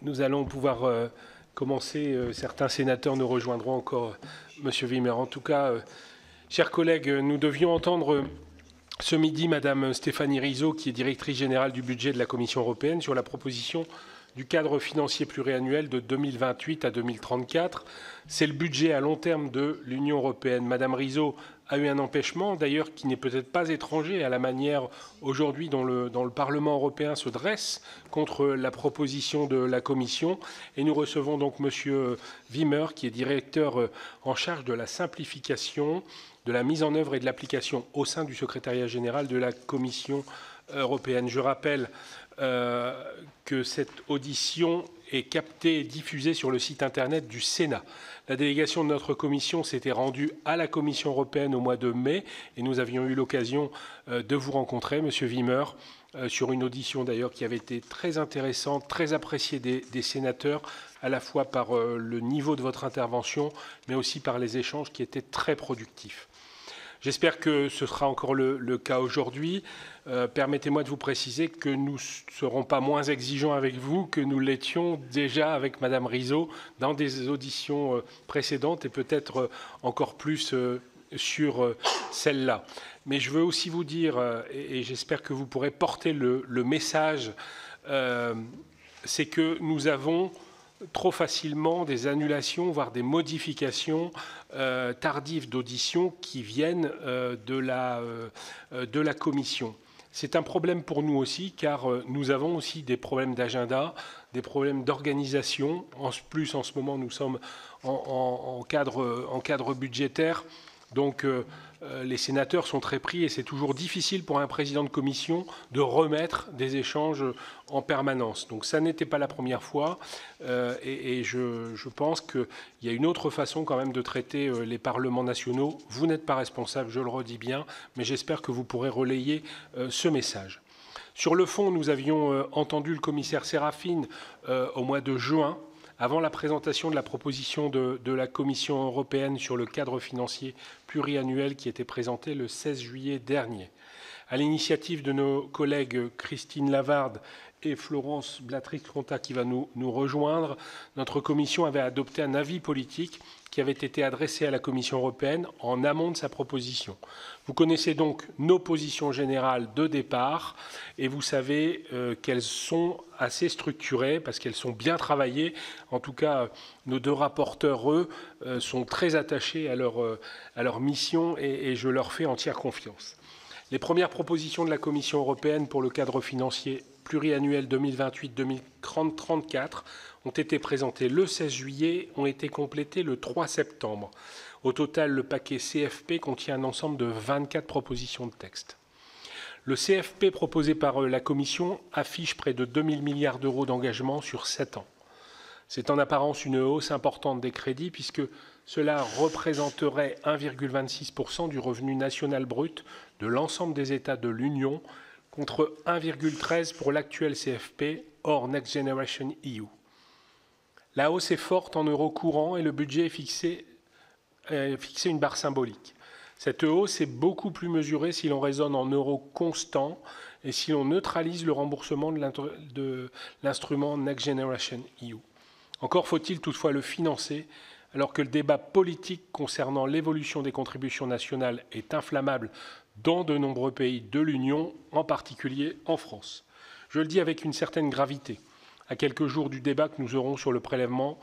Nous allons pouvoir commencer. Certains sénateurs nous rejoindront encore, Monsieur Wimmer. En tout cas, chers collègues, nous devions entendre ce midi Madame Stéphanie Rizzo, qui est directrice générale du budget de la Commission européenne, sur la proposition du cadre financier pluriannuel de 2028 à 2034. C'est le budget à long terme de l'Union européenne. Madame Rizzo a eu un empêchement, d'ailleurs, qui n'est peut-être pas étranger à la manière aujourd'hui dont le Parlement européen se dresse contre la proposition de la Commission. Et nous recevons donc Monsieur Wimmer, qui est directeur en charge de la simplification, de la mise en œuvre et de l'application au sein du secrétariat général de la Commission européenne. Je rappelle que cette audition est captée et diffusée sur le site internet du Sénat. La délégation de notre commission s'était rendue à la Commission européenne au mois de mai et nous avions eu l'occasion de vous rencontrer, Monsieur Wimmer, sur une audition d'ailleurs qui avait été très intéressante, très appréciée des sénateurs, à la fois par le niveau de votre intervention, mais aussi par les échanges qui étaient très productifs. J'espère que ce sera encore le cas aujourd'hui. Permettez-moi de vous préciser que nous ne serons pas moins exigeants avec vous que nous l'étions déjà avec Madame Rizzo dans des auditions précédentes et peut-être encore plus sur celle-là. Mais je veux aussi vous dire, et j'espère que vous pourrez porter le message, c'est que nous avons trop facilement des annulations, voire des modifications tardives d'audition qui viennent de la Commission. C'est un problème pour nous aussi, car nous avons aussi des problèmes d'agenda, des problèmes d'organisation. En plus, en ce moment, nous sommes en cadre budgétaire. Donc, les sénateurs sont très pris et c'est toujours difficile pour un président de commission de remettre des échanges en permanence. Donc ça n'était pas la première fois et je pense qu'il y a une autre façon quand même de traiter les parlements nationaux. Vous n'êtes pas responsable, je le redis bien, mais j'espère que vous pourrez relayer ce message. Sur le fond, nous avions entendu le commissaire Sérafine au mois de juin, avant la présentation de la proposition de la Commission européenne sur le cadre financier pluriannuel qui était présentée le 16 juillet dernier. À l'initiative de nos collègues Christine Lavarde et Florence Blatrix-Contat qui va nous rejoindre, notre commission avait adopté un avis politique qui avait été adressé à la Commission européenne en amont de sa proposition. Vous connaissez donc nos positions générales de départ et vous savez qu'elles sont assez structurées parce qu'elles sont bien travaillées. En tout cas, nos deux rapporteurs, eux, sont très attachés à leur mission et je leur fais entière confiance. Les premières propositions de la Commission européenne pour le cadre financier pluriannuel 2028-2034 ont été présentées le 16 juillet, ont été complétées le 3 septembre. Au total, le paquet CFP contient un ensemble de 24 propositions de texte. Le CFP proposé par la Commission affiche près de 2 000 milliards d'euros d'engagement sur 7 ans. C'est en apparence une hausse importante des crédits puisque cela représenterait 1,26% du revenu national brut de l'ensemble des États de l'Union contre 1,13% pour l'actuel CFP hors Next Generation EU. La hausse est forte en euros courants et le budget est fixé une barre symbolique. Cette hausse est beaucoup plus mesurée si l'on raisonne en euros constants et si l'on neutralise le remboursement de l'instrument Next Generation EU. Encore faut-il toutefois le financer, alors que le débat politique concernant l'évolution des contributions nationales est inflammable dans de nombreux pays de l'Union, en particulier en France. Je le dis avec une certaine gravité, à quelques jours du débat que nous aurons sur le prélèvement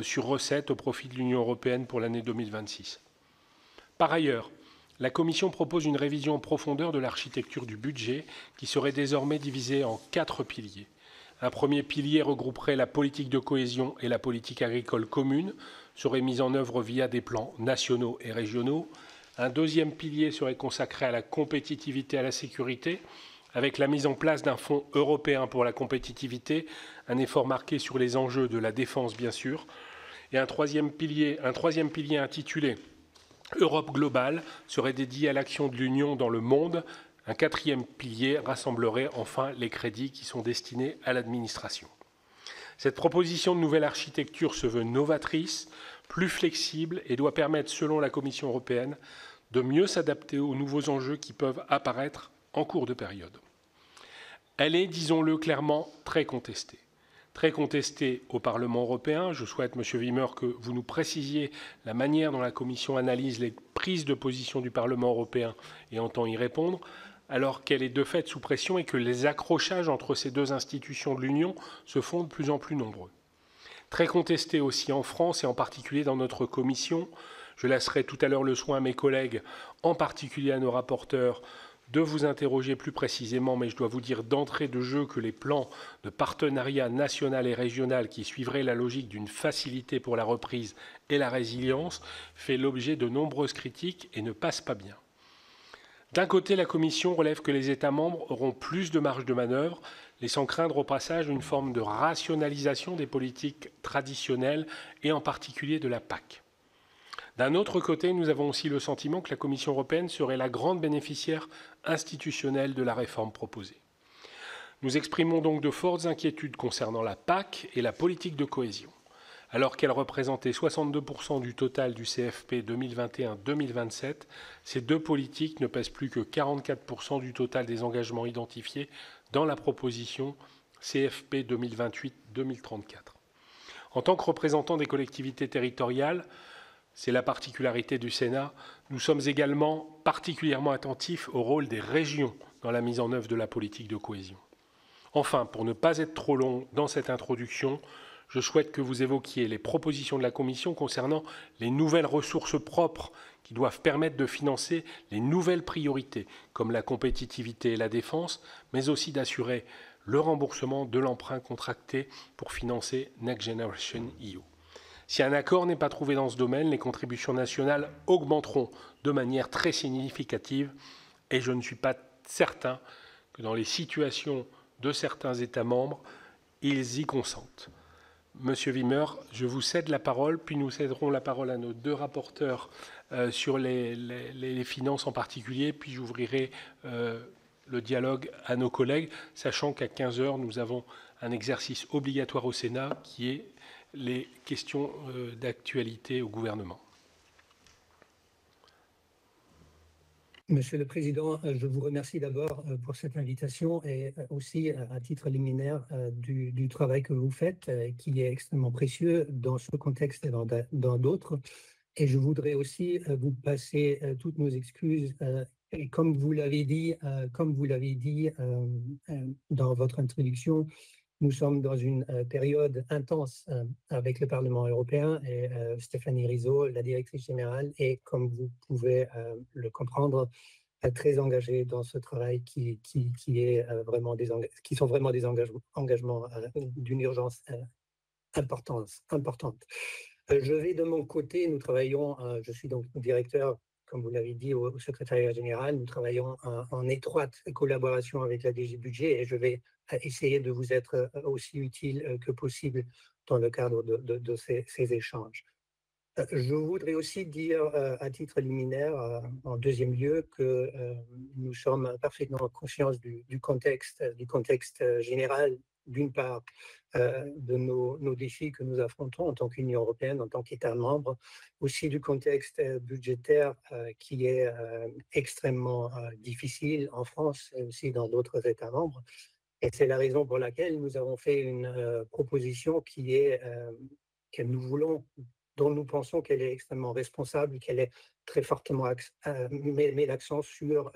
sur recettes au profit de l'Union européenne pour l'année 2026. Par ailleurs, la Commission propose une révision en profondeur de l'architecture du budget qui serait désormais divisée en 4 piliers. Un premier pilier regrouperait la politique de cohésion et la politique agricole commune, serait mis en œuvre via des plans nationaux et régionaux. Un deuxième pilier serait consacré à la compétitivité et à la sécurité, avec la mise en place d'un fonds européen pour la compétitivité, un effort marqué sur les enjeux de la défense bien sûr, et un troisième pilier intitulé Europe globale serait dédié à l'action de l'Union dans le monde. Un quatrième pilier rassemblerait enfin les crédits qui sont destinés à l'administration. Cette proposition de nouvelle architecture se veut novatrice, plus flexible et doit permettre, selon la Commission européenne, de mieux s'adapter aux nouveaux enjeux qui peuvent apparaître en cours de période. Elle est, disons-le clairement, très contestée. très contesté au Parlement européen. Je souhaite, Monsieur Wimmer, que vous nous précisiez la manière dont la Commission analyse les prises de position du Parlement européen et entend y répondre, alors qu'elle est de fait sous pression et que les accrochages entre ces deux institutions de l'Union se font de plus en plus nombreux. Très contesté aussi en France et en particulier dans notre commission. Je laisserai tout à l'heure le soin à mes collègues, en particulier à nos rapporteurs, de vous interroger plus précisément, mais je dois vous dire d'entrée de jeu que les plans de partenariat national et régional qui suivraient la logique d'une facilité pour la reprise et la résilience fait l'objet de nombreuses critiques et ne passe pas bien. D'un côté, la Commission relève que les États membres auront plus de marge de manœuvre, laissant craindre au passage une forme de rationalisation des politiques traditionnelles et en particulier de la PAC. D'un autre côté, nous avons aussi le sentiment que la Commission européenne serait la grande bénéficiaire institutionnelle de la réforme proposée. Nous exprimons donc de fortes inquiétudes concernant la PAC et la politique de cohésion. Alors qu'elle représentait 62% du total du CFP 2021-2027, ces deux politiques ne pèsent plus que 44% du total des engagements identifiés dans la proposition CFP 2028-2034. En tant que représentant des collectivités territoriales, c'est la particularité du Sénat, nous sommes également particulièrement attentifs au rôle des régions dans la mise en œuvre de la politique de cohésion. Enfin, pour ne pas être trop long dans cette introduction, je souhaite que vous évoquiez les propositions de la Commission concernant les nouvelles ressources propres qui doivent permettre de financer les nouvelles priorités, comme la compétitivité et la défense, mais aussi d'assurer le remboursement de l'emprunt contracté pour financer Next Generation EU. Si un accord n'est pas trouvé dans ce domaine, les contributions nationales augmenteront de manière très significative et je ne suis pas certain que dans les situations de certains États membres, ils y consentent. Monsieur Wimmer, je vous cède la parole, puis nous céderons la parole à nos deux rapporteurs sur les finances en particulier, puis j'ouvrirai le dialogue à nos collègues, sachant qu'à 15 heures, nous avons un exercice obligatoire au Sénat qui est les questions d'actualité au gouvernement. Monsieur le Président, je vous remercie d'abord pour cette invitation et aussi à titre liminaire du travail que vous faites, qui est extrêmement précieux dans ce contexte et dans d'autres. Et je voudrais aussi vous passer toutes nos excuses. Et comme vous l'avez dit dans votre introduction, nous sommes dans une période intense avec le Parlement européen et Stéphanie Rizzo, la directrice générale, est, comme vous pouvez le comprendre, très engagée dans ce travail qui sont vraiment des engagements d'une urgence importante. Je vais de mon côté, nous travaillons, je suis donc directeur, comme vous l'avez dit, au secrétariat général. Nous travaillons en étroite collaboration avec la DG Budget et je vais essayer de vous être aussi utile que possible dans le cadre de ces échanges. Je voudrais aussi dire à titre liminaire, en deuxième lieu, que nous sommes parfaitement conscients du contexte général, d'une part, de nos défis que nous affrontons en tant qu'Union européenne, en tant qu'État membre, aussi du contexte budgétaire qui est extrêmement difficile en France et aussi dans d'autres États membres. Et c'est la raison pour laquelle nous avons fait une proposition que nous voulons, dont nous pensons qu'elle est extrêmement responsable, qu'elle est très fortement met l'accent sur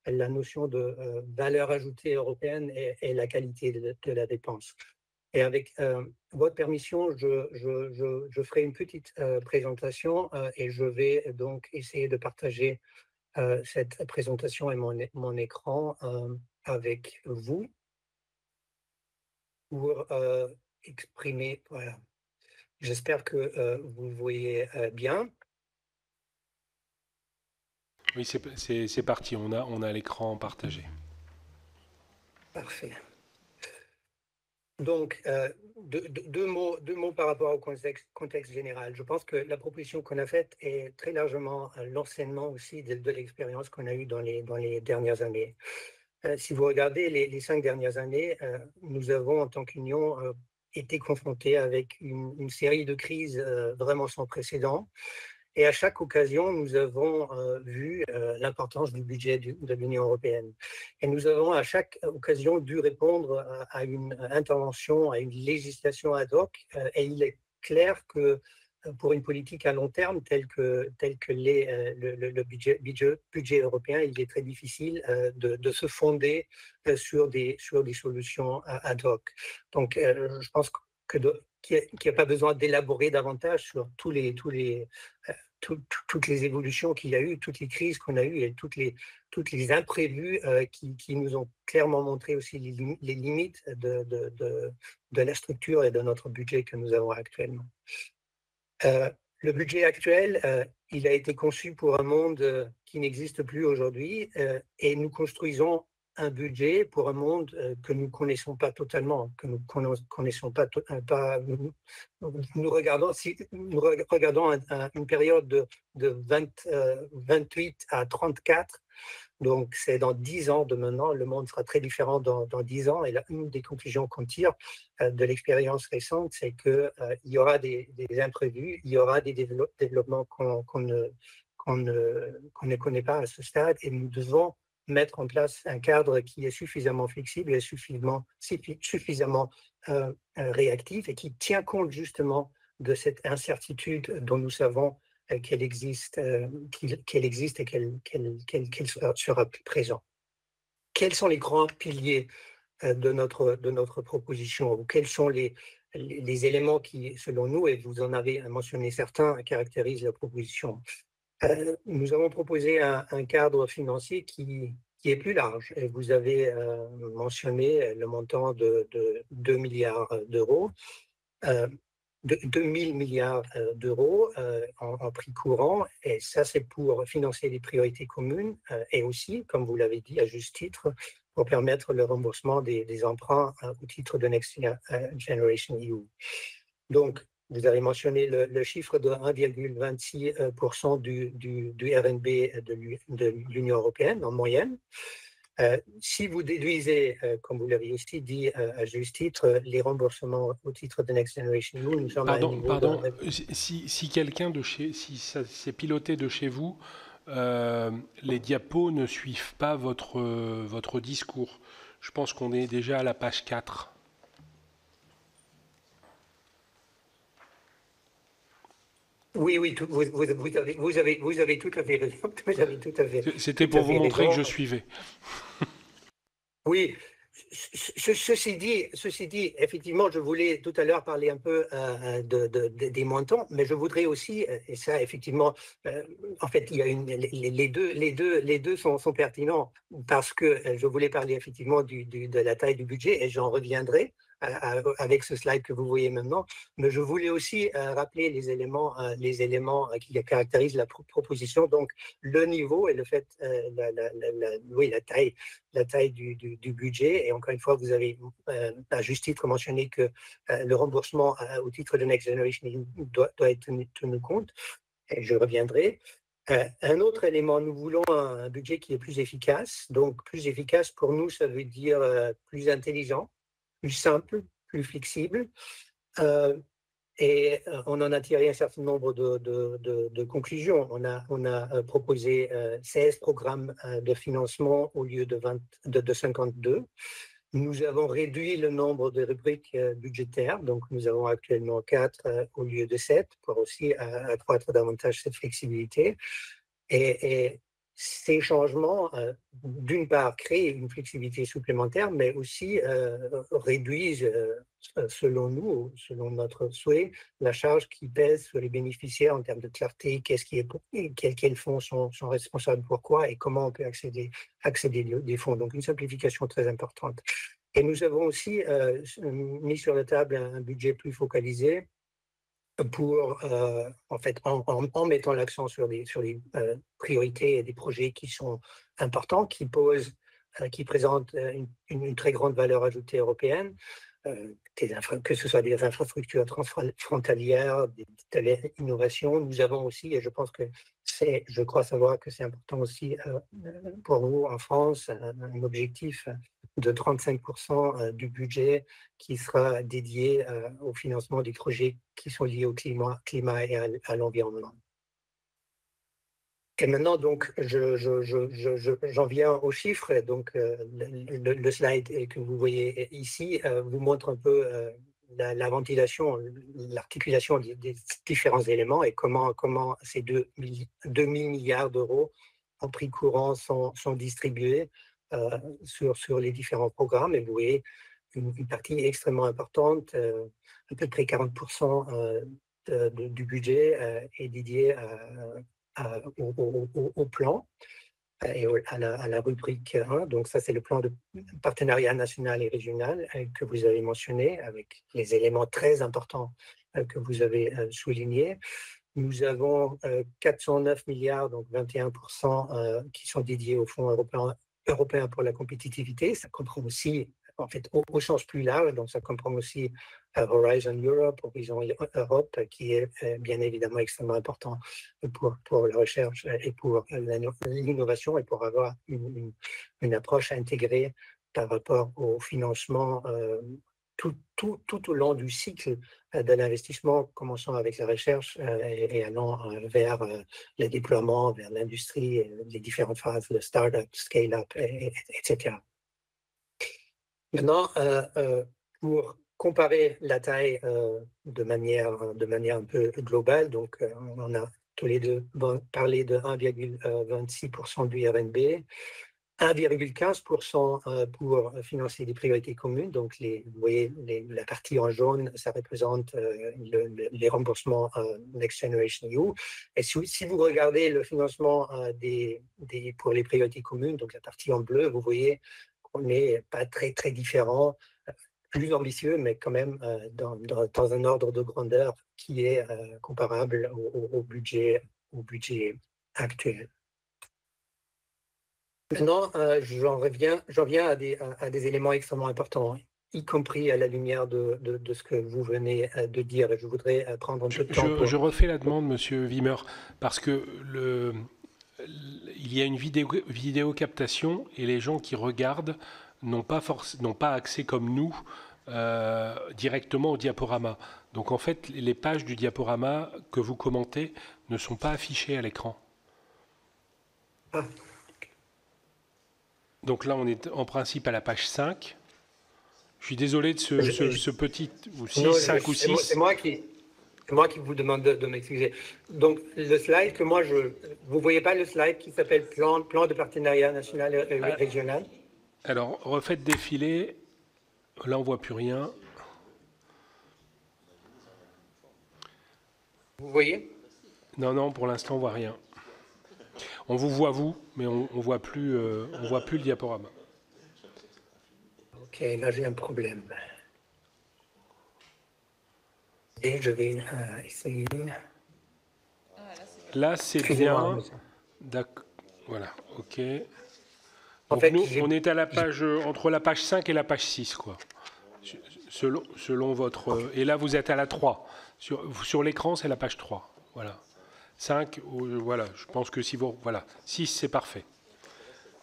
la notion de valeur ajoutée européenne et la qualité de la dépense. Et avec votre permission, je ferai une petite présentation et je vais donc essayer de partager cette présentation et mon écran avec vous pour exprimer, voilà. J'espère que vous voyez bien. Oui, c'est parti, on a l'écran partagé. Parfait. Donc, deux mots par rapport au contexte général. Je pense que la proposition qu'on a faite est très largement l'enseignement aussi de l'expérience qu'on a eue dans les dernières années. Si vous regardez les 5 dernières années, nous avons en tant qu'Union été confrontés avec une série de crises vraiment sans précédent. Et à chaque occasion, nous avons vu l'importance du budget de l'Union européenne. Et nous avons à chaque occasion dû répondre à une intervention, à une législation ad hoc. Et il est clair que pour une politique à long terme telle que l'est budget européen, il est très difficile de se fonder sur des solutions ad hoc. Donc, je pense qu'il n'y a pas besoin d'élaborer davantage sur toutes les évolutions qu'il y a eu, toutes les crises qu'on a eues et toutes les imprévus qui nous ont clairement montré aussi les limites de la structure et de notre budget que nous avons actuellement. Le budget actuel, il a été conçu pour un monde qui n'existe plus aujourd'hui et nous construisons un budget pour un monde que nous ne connaissons pas totalement, que nous ne connaissons pas. Nous regardons une période de 28 à 34. Donc, c'est dans 10 ans de maintenant, le monde sera très différent dans 10 ans. Et là, une des conclusions qu'on tire de l'expérience récente, c'est qu'il y aura des imprévus, il y aura des développements qu'on ne connaît pas à ce stade. Et nous devons mettre en place un cadre qui est suffisamment flexible et suffisamment réactif et qui tient compte justement de cette incertitude dont nous savons qu'elle existe et qu'elle sera présente. Quels sont les grands piliers de notre proposition, ou quels sont les éléments qui, selon nous, et vous en avez mentionné certains, caractérisent la proposition? Nous avons proposé un cadre financier qui est plus large. Et vous avez mentionné le montant de 2 milliards d'euros. De 2 000 milliards d'euros en prix courant, et ça c'est pour financer les priorités communes et aussi, comme vous l'avez dit à juste titre, pour permettre le remboursement des emprunts au titre de Next Generation EU. Donc, vous avez mentionné le chiffre de 1,26% du RNB de l'Union européenne en moyenne. Si vous déduisez, comme vous l'avez aussi dit à juste titre, les remboursements au titre de Next Generation EU, nous sommes à un niveau si quelqu'un si ça s'est piloté de chez vous, les diapos ne suivent pas votre discours. Je pense qu'on est déjà à la page 4. Oui, vous avez tout à fait raison. C'était pour vous montrer que je suivais. Oui, ceci dit, effectivement, je voulais tout à l'heure parler un peu des montants, mais je voudrais aussi, et ça, effectivement, en fait, il y a les deux sont pertinents parce que je voulais parler effectivement de la taille du budget et j'en reviendrai avec ce slide que vous voyez maintenant, mais je voulais aussi rappeler les éléments qui caractérisent la proposition, donc le niveau et le fait, la taille du budget. Et encore une fois, vous avez à juste titre mentionné que le remboursement au titre de Next Generation doit être tenu compte, et je reviendrai. Un autre élément, nous voulons un budget qui est plus efficace. Donc, plus efficace pour nous, ça veut dire plus intelligent, plus simple, plus flexible. Et on en a tiré un certain nombre de conclusions. On a proposé 16 programmes de financement au lieu de 52. Nous avons réduit le nombre de rubriques budgétaires, donc nous avons actuellement 4 au lieu de 7 pour aussi accroître davantage cette flexibilité. Et ces changements, d'une part, créent une flexibilité supplémentaire, mais aussi réduisent, selon nous, selon notre souhait, la charge qui pèse sur les bénéficiaires en termes de clarté, quels fonds sont responsables pourquoi et comment on peut accéder des fonds. Donc, une simplification très importante. Et nous avons aussi mis sur la table un budget plus focalisé pour, en fait, en mettant l'accent sur les priorités et des projets qui sont importants, qui présentent une très grande valeur ajoutée européenne, que ce soit des infrastructures transfrontalières, des innovations. Nous avons aussi, et je crois savoir que c'est important aussi pour nous en France, un objectif de 35% du budget qui sera dédié au financement des projets qui sont liés au climat et à l'environnement. Et maintenant, donc, j'en viens aux chiffres. Donc, le slide que vous voyez ici vous montre un peu la ventilation, l'articulation des différents éléments et comment ces 2000 milliards d'euros en prix courant sont distribués sur les différents programmes. Et vous voyez une partie extrêmement importante, à peu près 40% du budget est dédié au plan et à la rubrique 1. Donc ça, c'est le plan de partenariat national et régional que vous avez mentionné, avec les éléments très importants que vous avez soulignés. Nous avons 409 milliards, donc 21%, qui sont dédiés au Fonds européen pour la compétitivité. Ça comprend aussi, en fait, au sens plus large, donc ça comprend aussi Horizon Europe, Horizon Europe, qui est bien évidemment extrêmement important pour la recherche et pour l'innovation et pour avoir une approche intégrée par rapport au financement tout au long du cycle de l'investissement, commençant avec la recherche et allant vers le déploiement, vers l'industrie, les différentes phases, le start-up, scale-up, etc. Maintenant, pour comparer la taille de manière un peu globale, donc on a tous les deux parlé de 1,26% du RNB, 1,15% pour financer des priorités communes. Donc, vous voyez, la partie en jaune, ça représente les remboursements Next Generation EU. Et si vous regardez le financement pour les priorités communes, donc la partie en bleu, vous voyez qu'on n'est pas très, très différent, plus ambitieux, mais quand même dans un ordre de grandeur qui est comparable au budget actuel. Maintenant, j'en viens à des éléments extrêmement importants, y compris à la lumière de ce que vous venez de dire. Je voudrais prendre un peu de temps pour... Je refais la demande, Monsieur Wimmer, parce que il y a une vidéo captation et les gens qui regardent n'ont pas accès comme nous directement au diaporama. Donc en fait, les pages du diaporama que vous commentez ne sont pas affichées à l'écran. Ah. Donc là, on est en principe à la page 5. Je suis désolé de ce petit... ou 6, 5 ou 6. C'est moi qui vous demande de m'excuser. Donc, le slide que moi, vous ne voyez pas le slide qui s'appelle plan de partenariat national et régional? Alors, refaites défiler. Là, on ne voit plus rien. Vous voyez? Non, pour l'instant, on ne voit rien. On vous voit, vous, mais on ne voit plus le diaporama. Ok, là, j'ai un problème. Et je vais essayer... Là, c'est bien. D'accord. Voilà, ok. Donc en fait, nous, on est à la page, entre la page 5 et la page 6, quoi. Selon votre... Et là, vous êtes à la 3. Sur l'écran, c'est la page 3. Voilà. 5, voilà, je pense que si vous... Voilà. 6, c'est parfait.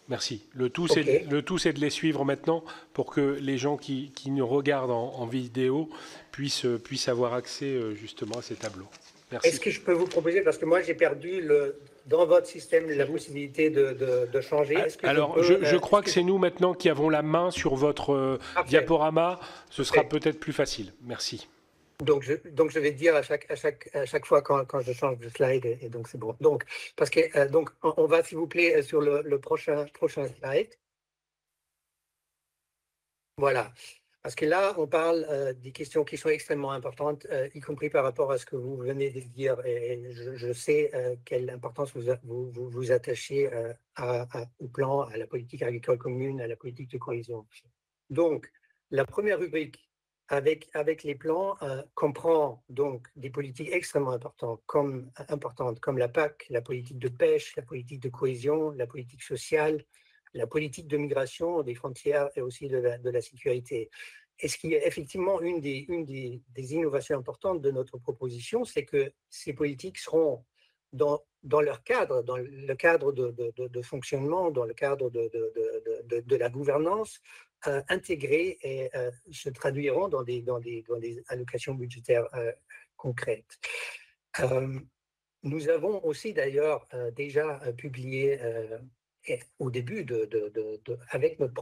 Merci. Le tout, c'est de les suivre maintenant pour que les gens qui nous regardent en vidéo puissent avoir accès justement à ces tableaux. Merci. Est-ce que je peux vous proposer, parce que moi j'ai perdu dans votre système la possibilité de changer. Alors, je crois que c'est nous maintenant qui avons la main sur votre diaporama. Ce sera peut-être plus facile. Merci. Donc je vais dire à chaque fois quand je change de slide, et donc c'est bon. Donc, parce que, donc on va s'il vous plaît sur le prochain slide. Voilà. Parce que là, on parle des questions qui sont extrêmement importantes, y compris par rapport à ce que vous venez de dire. Et je sais quelle importance vous attachez au plan, à la politique agricole commune, à la politique de cohésion. Donc, la première rubrique avec les plans comprend donc des politiques extrêmement importantes comme la PAC, la politique de pêche, la politique de cohésion, la politique sociale, la politique de migration, des frontières et aussi de la sécurité. Et ce qui est effectivement une des innovations importantes de notre proposition, c'est que ces politiques seront dans leur cadre, dans le cadre de fonctionnement, dans le cadre de la gouvernance, intégrées et se traduiront dans des allocations budgétaires concrètes. Nous avons aussi d'ailleurs déjà publié au début avec notre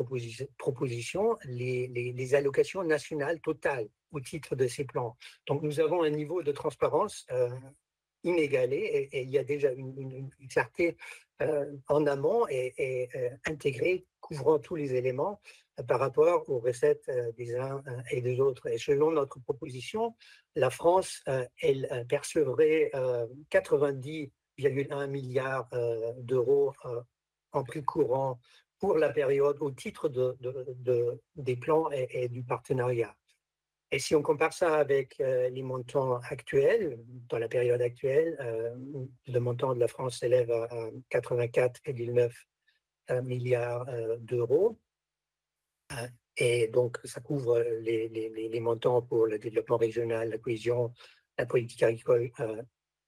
proposition les allocations nationales totales au titre de ces plans. Donc nous avons un niveau de transparence inégalé et il y a déjà une clarté en amont et intégrée couvrant tous les éléments par rapport aux recettes des uns et des autres. Et selon notre proposition, la France, elle percevrait 90,1 milliards d'euros en prix courant pour la période au titre des plans et du partenariat. Et si on compare ça avec les montants actuels, dans la période actuelle, le montant de la France s'élève à 84,9 milliards d'euros. Et donc, ça couvre les montants pour le développement régional, la cohésion, la politique agricole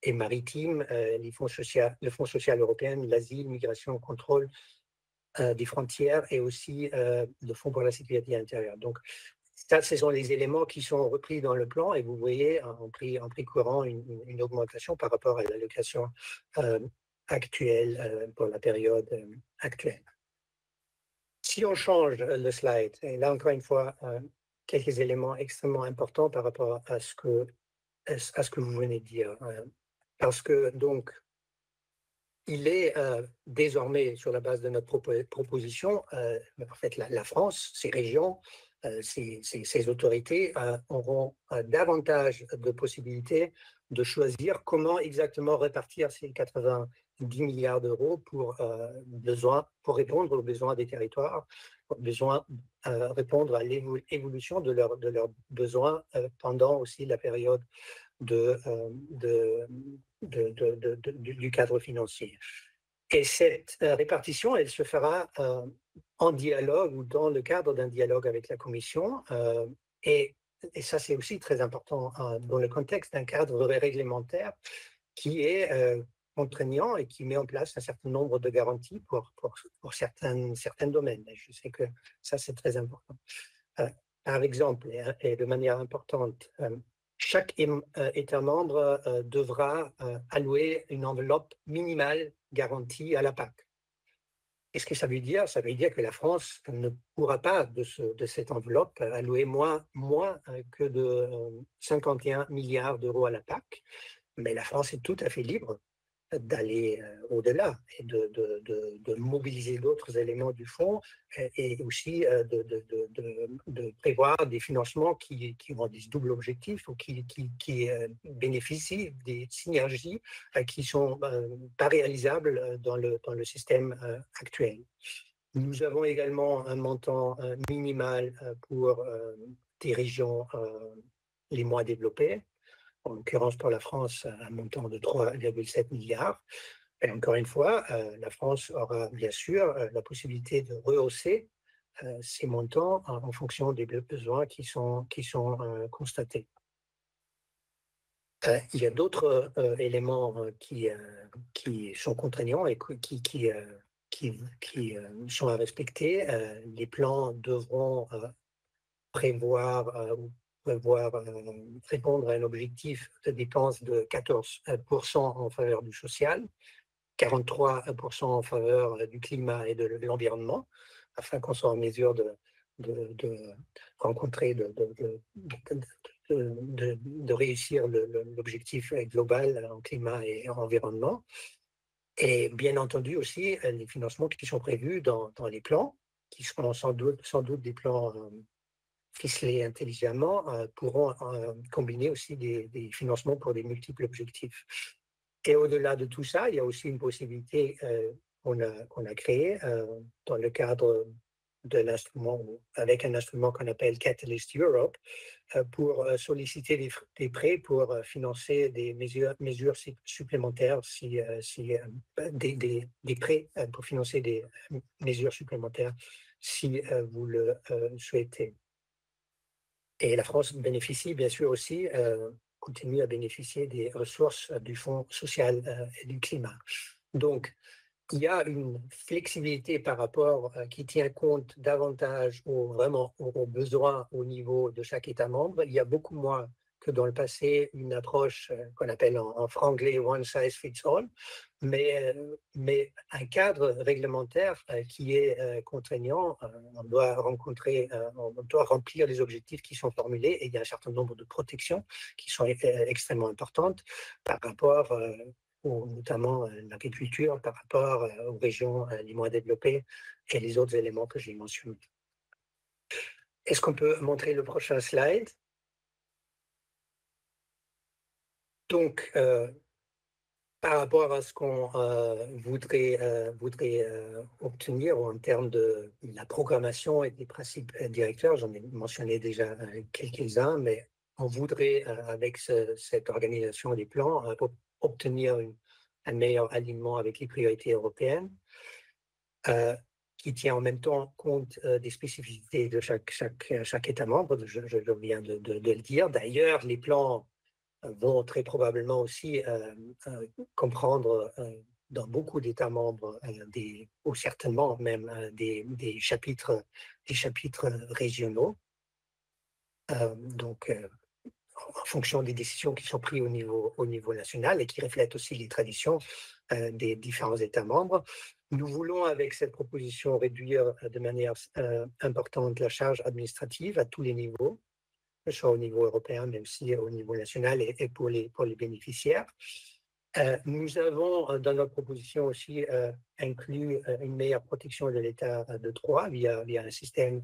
et maritime, le Fonds social européen, l'asile, migration, contrôle des frontières et aussi le Fonds pour la sécurité intérieure. Donc, ça, ce sont les éléments qui sont repris dans le plan et vous voyez en prix courant une augmentation par rapport à l'allocation actuelle pour la période actuelle. Si on change le slide, et là encore une fois, quelques éléments extrêmement importants par rapport à ce que vous venez de dire. Parce que donc, il est désormais, sur la base de notre proposition, en fait, la France, ses régions, ces autorités auront davantage de possibilités de choisir comment exactement répartir ces 90 milliards d'euros pour répondre aux besoins des territoires, répondre à l'évolution de leurs besoins pendant aussi la période du cadre financier. Et cette répartition, elle se fera en dialogue ou dans le cadre d'un dialogue avec la Commission. Et ça, c'est aussi très important dans le contexte d'un cadre réglementaire qui est contraignant et qui met en place un certain nombre de garanties pour certains domaines. Et je sais que ça, c'est très important. Par exemple, et de manière importante, chaque État membre devra allouer une enveloppe minimale garantie à la PAC. Qu'est-ce que ça veut dire? Ça veut dire que la France ne pourra pas de cette enveloppe allouer moins que de 51 milliards d'euros à la PAC, mais la France est tout à fait libre d'aller au-delà et de mobiliser d'autres éléments du fonds et aussi de prévoir des financements qui ont des doubles objectifs ou qui bénéficient des synergies qui ne sont pas réalisables dans le système actuel. Nous avons également un montant minimal pour des régions les moins développées. En l'occurrence pour la France, un montant de 3,7 milliards. Et encore une fois, la France aura bien sûr la possibilité de rehausser ces montants en fonction des besoins qui sont constatés. Il y a d'autres éléments qui sont contraignants et qui sont à respecter. Les plans devront prévoir répondre à un objectif de dépenses de 14% en faveur du social, 43% en faveur du climat et de l'environnement, afin qu'on soit en mesure de rencontrer, de réussir l'objectif global en climat et en environnement. Et bien entendu aussi les financements qui sont prévus dans les plans, qui seront sans doute des plans ficelés intelligemment, pourront combiner aussi des financements pour des multiples objectifs. Et au-delà de tout ça, il y a aussi une possibilité qu'on a créée dans le cadre de l'instrument, avec un instrument qu'on appelle Catalyst Europe, pour solliciter des prêts pour financer des mesures supplémentaires, des prêts pour financer des mesures supplémentaires si vous le souhaitez. Et la France bénéficie bien sûr aussi, continue à bénéficier des ressources du Fonds social et du climat. Donc, il y a une flexibilité par rapport qui tient compte davantage vraiment aux besoins au niveau de chaque État membre. Il y a beaucoup moins que dans le passé une approche qu'on appelle en franglais one size fits all, mais un cadre réglementaire qui est contraignant. On doit remplir les objectifs qui sont formulés et il y a un certain nombre de protections qui sont extrêmement importantes par rapport notamment l'agriculture, par rapport aux régions les moins développées et les autres éléments que j'ai mentionnés. Est-ce qu'on peut montrer le prochain slide? Donc, par rapport à ce qu'on voudrait obtenir en termes de la programmation et des principes directeurs, j'en ai mentionné déjà quelques-uns, mais on voudrait, avec cette organisation des plans, obtenir un meilleur alignement avec les priorités européennes, qui tient en même temps compte des spécificités de chaque État membre. Je viens de le dire. D'ailleurs, les plans vont très probablement aussi comprendre dans beaucoup d'États membres ou certainement même des chapitres régionaux. Donc, en fonction des décisions qui sont prises au niveau national et qui reflètent aussi les traditions des différents États membres. Nous voulons, avec cette proposition, réduire de manière importante la charge administrative à tous les niveaux, que ce soit au niveau européen, même si au niveau national et pour les bénéficiaires. Nous avons, dans notre proposition aussi, inclus une meilleure protection de l'état de droit via un système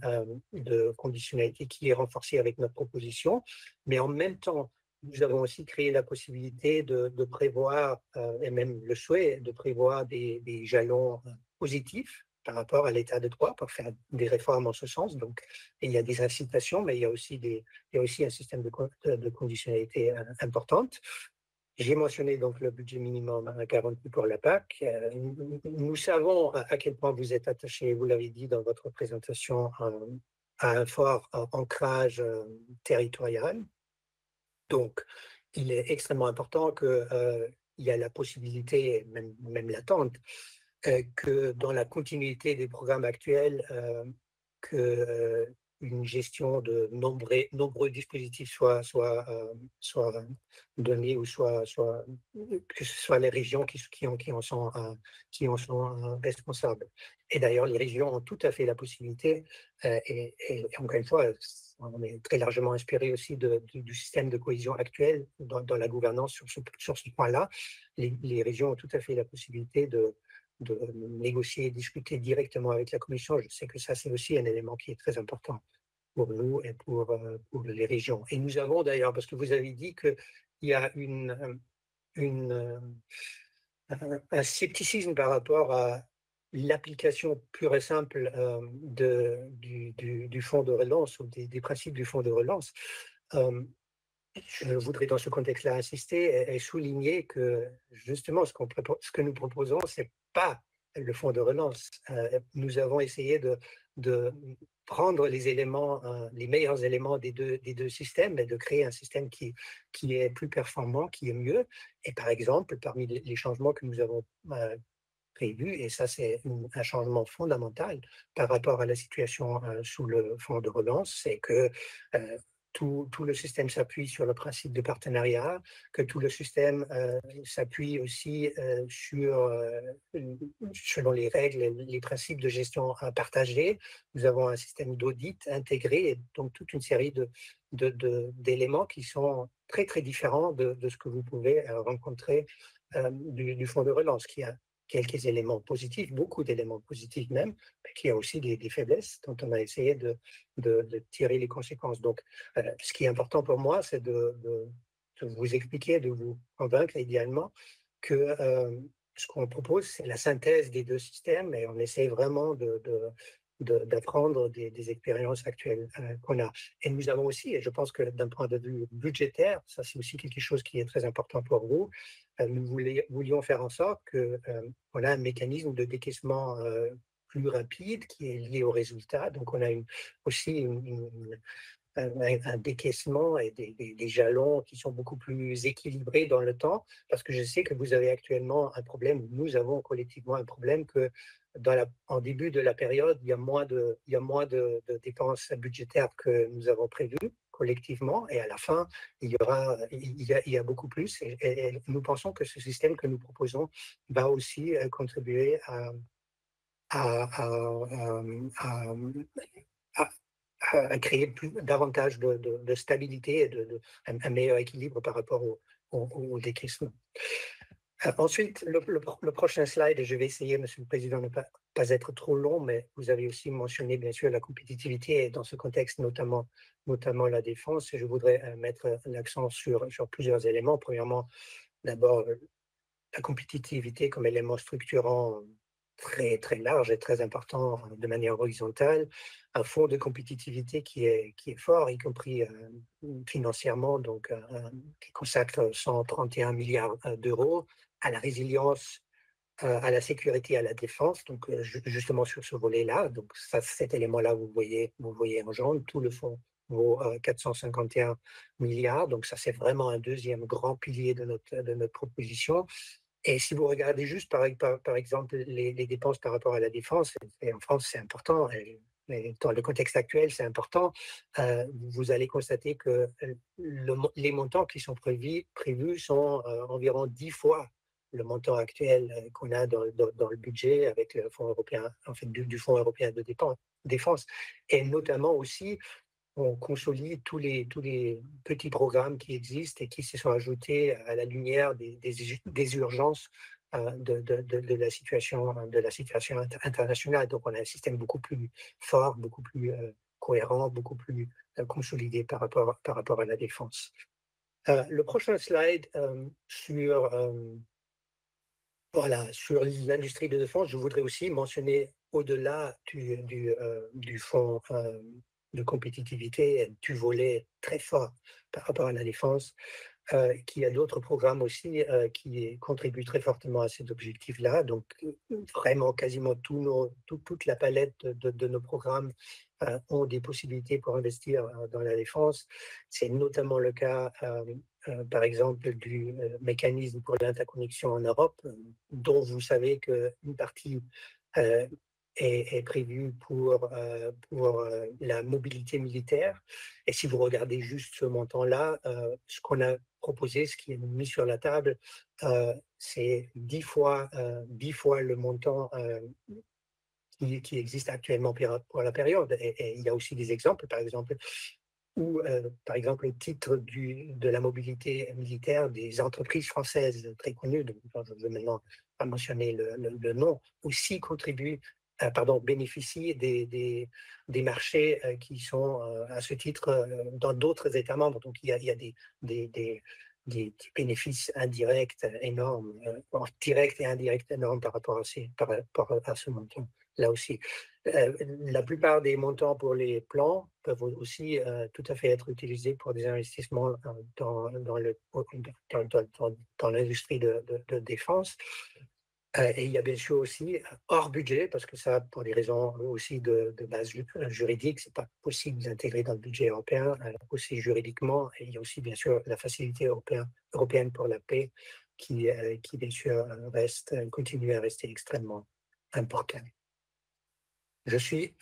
de conditionnalité qui est renforcé avec notre proposition. Mais en même temps, nous avons aussi créé la possibilité de prévoir, et même le souhait de prévoir des jalons positifs par rapport à l'état de droit pour faire des réformes en ce sens. Donc, il y a des incitations, mais il y a aussi un système de conditionnalité importante. J'ai mentionné donc le budget minimum garanti pour la PAC. Nous savons à quel point vous êtes attachés, vous l'avez dit dans votre présentation, à un fort ancrage territorial. Donc, il est extrêmement important qu'il y ait la possibilité, même l'attente, que dans la continuité des programmes actuels, une gestion de nombreux dispositifs soit donnée ou que ce soit les régions qui en sont responsables. Et d'ailleurs, les régions ont tout à fait la possibilité, et encore une fois, on est très largement inspiré aussi du système de cohésion actuel dans la gouvernance sur ce point-là. Les régions ont tout à fait la possibilité de négocier et discuter directement avec la Commission. Je sais que ça, c'est aussi un élément qui est très important pour nous et pour les régions. Et nous avons d'ailleurs, parce que vous avez dit qu'il y a un scepticisme par rapport à l'application pure et simple du fonds de relance ou des principes du fonds de relance. Je voudrais dans ce contexte-là insister et souligner que justement ce que nous proposons, ce n'est pas le fonds de relance. Nous avons essayé de prendre les meilleurs éléments des deux systèmes et de créer un système qui est plus performant, qui est mieux. Et par exemple, parmi les changements que nous avons prévus, et ça c'est un changement fondamental par rapport à la situation sous le fonds de relance, c'est que tout le système s'appuie sur le principe de partenariat, que tout le système s'appuie aussi selon les règles, les principes de gestion partagée. Nous avons un système d'audit intégré et donc toute une série d'éléments qui sont très, très différents de ce que vous pouvez rencontrer du fonds de relance, qui a quelques éléments positifs, beaucoup d'éléments positifs même, mais qui a aussi des faiblesses dont on a essayé de tirer les conséquences. Donc, ce qui est important pour moi, c'est de vous expliquer, de vous convaincre idéalement que ce qu'on propose, c'est la synthèse des deux systèmes et on essaie vraiment d'apprendre des expériences actuelles qu'on a. Et nous avons aussi, et je pense que d'un point de vue budgétaire, ça c'est aussi quelque chose qui est très important pour vous, nous voulions faire en sorte qu'on a un mécanisme de décaissement plus rapide qui est lié aux résultats. Donc on a aussi un décaissement et des jalons qui sont beaucoup plus équilibrés dans le temps, parce que je sais que vous avez actuellement un problème, nous avons collectivement un problème que en début de la période, il y a moins de dépenses budgétaires que nous avons prévues, collectivement, et à la fin, il y a beaucoup plus. Et nous pensons que ce système que nous proposons va aussi contribuer à, à, à, à- à créer davantage de stabilité et un meilleur équilibre par rapport au décrissement. Ensuite, le prochain slide, et je vais essayer, Monsieur le Président, de ne pas être trop long, mais vous avez aussi mentionné, bien sûr, la compétitivité, et dans ce contexte, notamment la défense. Et je voudrais mettre l'accent sur plusieurs éléments. Premièrement, d'abord, la compétitivité comme élément structurant très, très large et très important de manière horizontale, un fonds de compétitivité qui est fort, y compris financièrement, donc qui consacre 131 milliards d'euros à la résilience, à la sécurité, à la défense, donc justement sur ce volet-là. Donc ça, cet élément-là, vous voyez en jaune, tout le fonds vaut 451 milliards, donc ça c'est vraiment un deuxième grand pilier de notre proposition. Et si vous regardez juste, par exemple, les dépenses par rapport à la défense, et en France, c'est important, et dans le contexte actuel, c'est important, vous allez constater que les montants qui sont prévus sont environ 10 fois le montant actuel qu'on a dans le budget avec le Fonds européen, en fait, du Fonds européen de défense. Et notamment aussi, on consolide tous les petits programmes qui existent et qui se sont ajoutés à la lumière des urgences de la situation internationale. Donc, on a un système beaucoup plus fort, beaucoup plus cohérent, beaucoup plus consolidé par rapport à la défense. Le prochain slide voilà, sur l'industrie de défense, je voudrais aussi mentionner, au-delà du fonds de compétitivité, du volet très fort par rapport à la défense, qu'il y a d'autres programmes aussi qui contribuent très fortement à cet objectif-là. Donc, vraiment, quasiment toute la palette de nos programmes ont des possibilités pour investir dans la défense. C'est notamment le cas, par exemple, du mécanisme pour l'interconnexion en Europe, dont vous savez qu'une partie euh, est prévue pour la mobilité militaire. Et si vous regardez juste ce montant-là, ce qu'on a proposé, ce qui est mis sur la table, c'est 10 fois le montant qui existe actuellement pour la période. Et il y a aussi des exemples, par exemple, où, par exemple, au titre de la mobilité militaire, des entreprises françaises très connues, donc, je ne veux maintenant pas mentionner le nom, aussi contribuent, bénéficient des marchés qui sont à ce titre dans d'autres États membres. Donc, il y a des bénéfices indirects énormes, directs et indirects énormes par rapport à ce montant là aussi. La plupart des montants pour les plans peuvent aussi tout à fait être utilisés pour des investissements dans l'industrie de défense. Et il y a bien sûr aussi hors budget, parce que ça, pour des raisons aussi de base juridique, c'est pas possible d'intégrer dans le budget européen, aussi juridiquement. Et il y a aussi bien sûr la facilité européenne pour la paix qui bien sûr continue à rester extrêmement importante. Je suis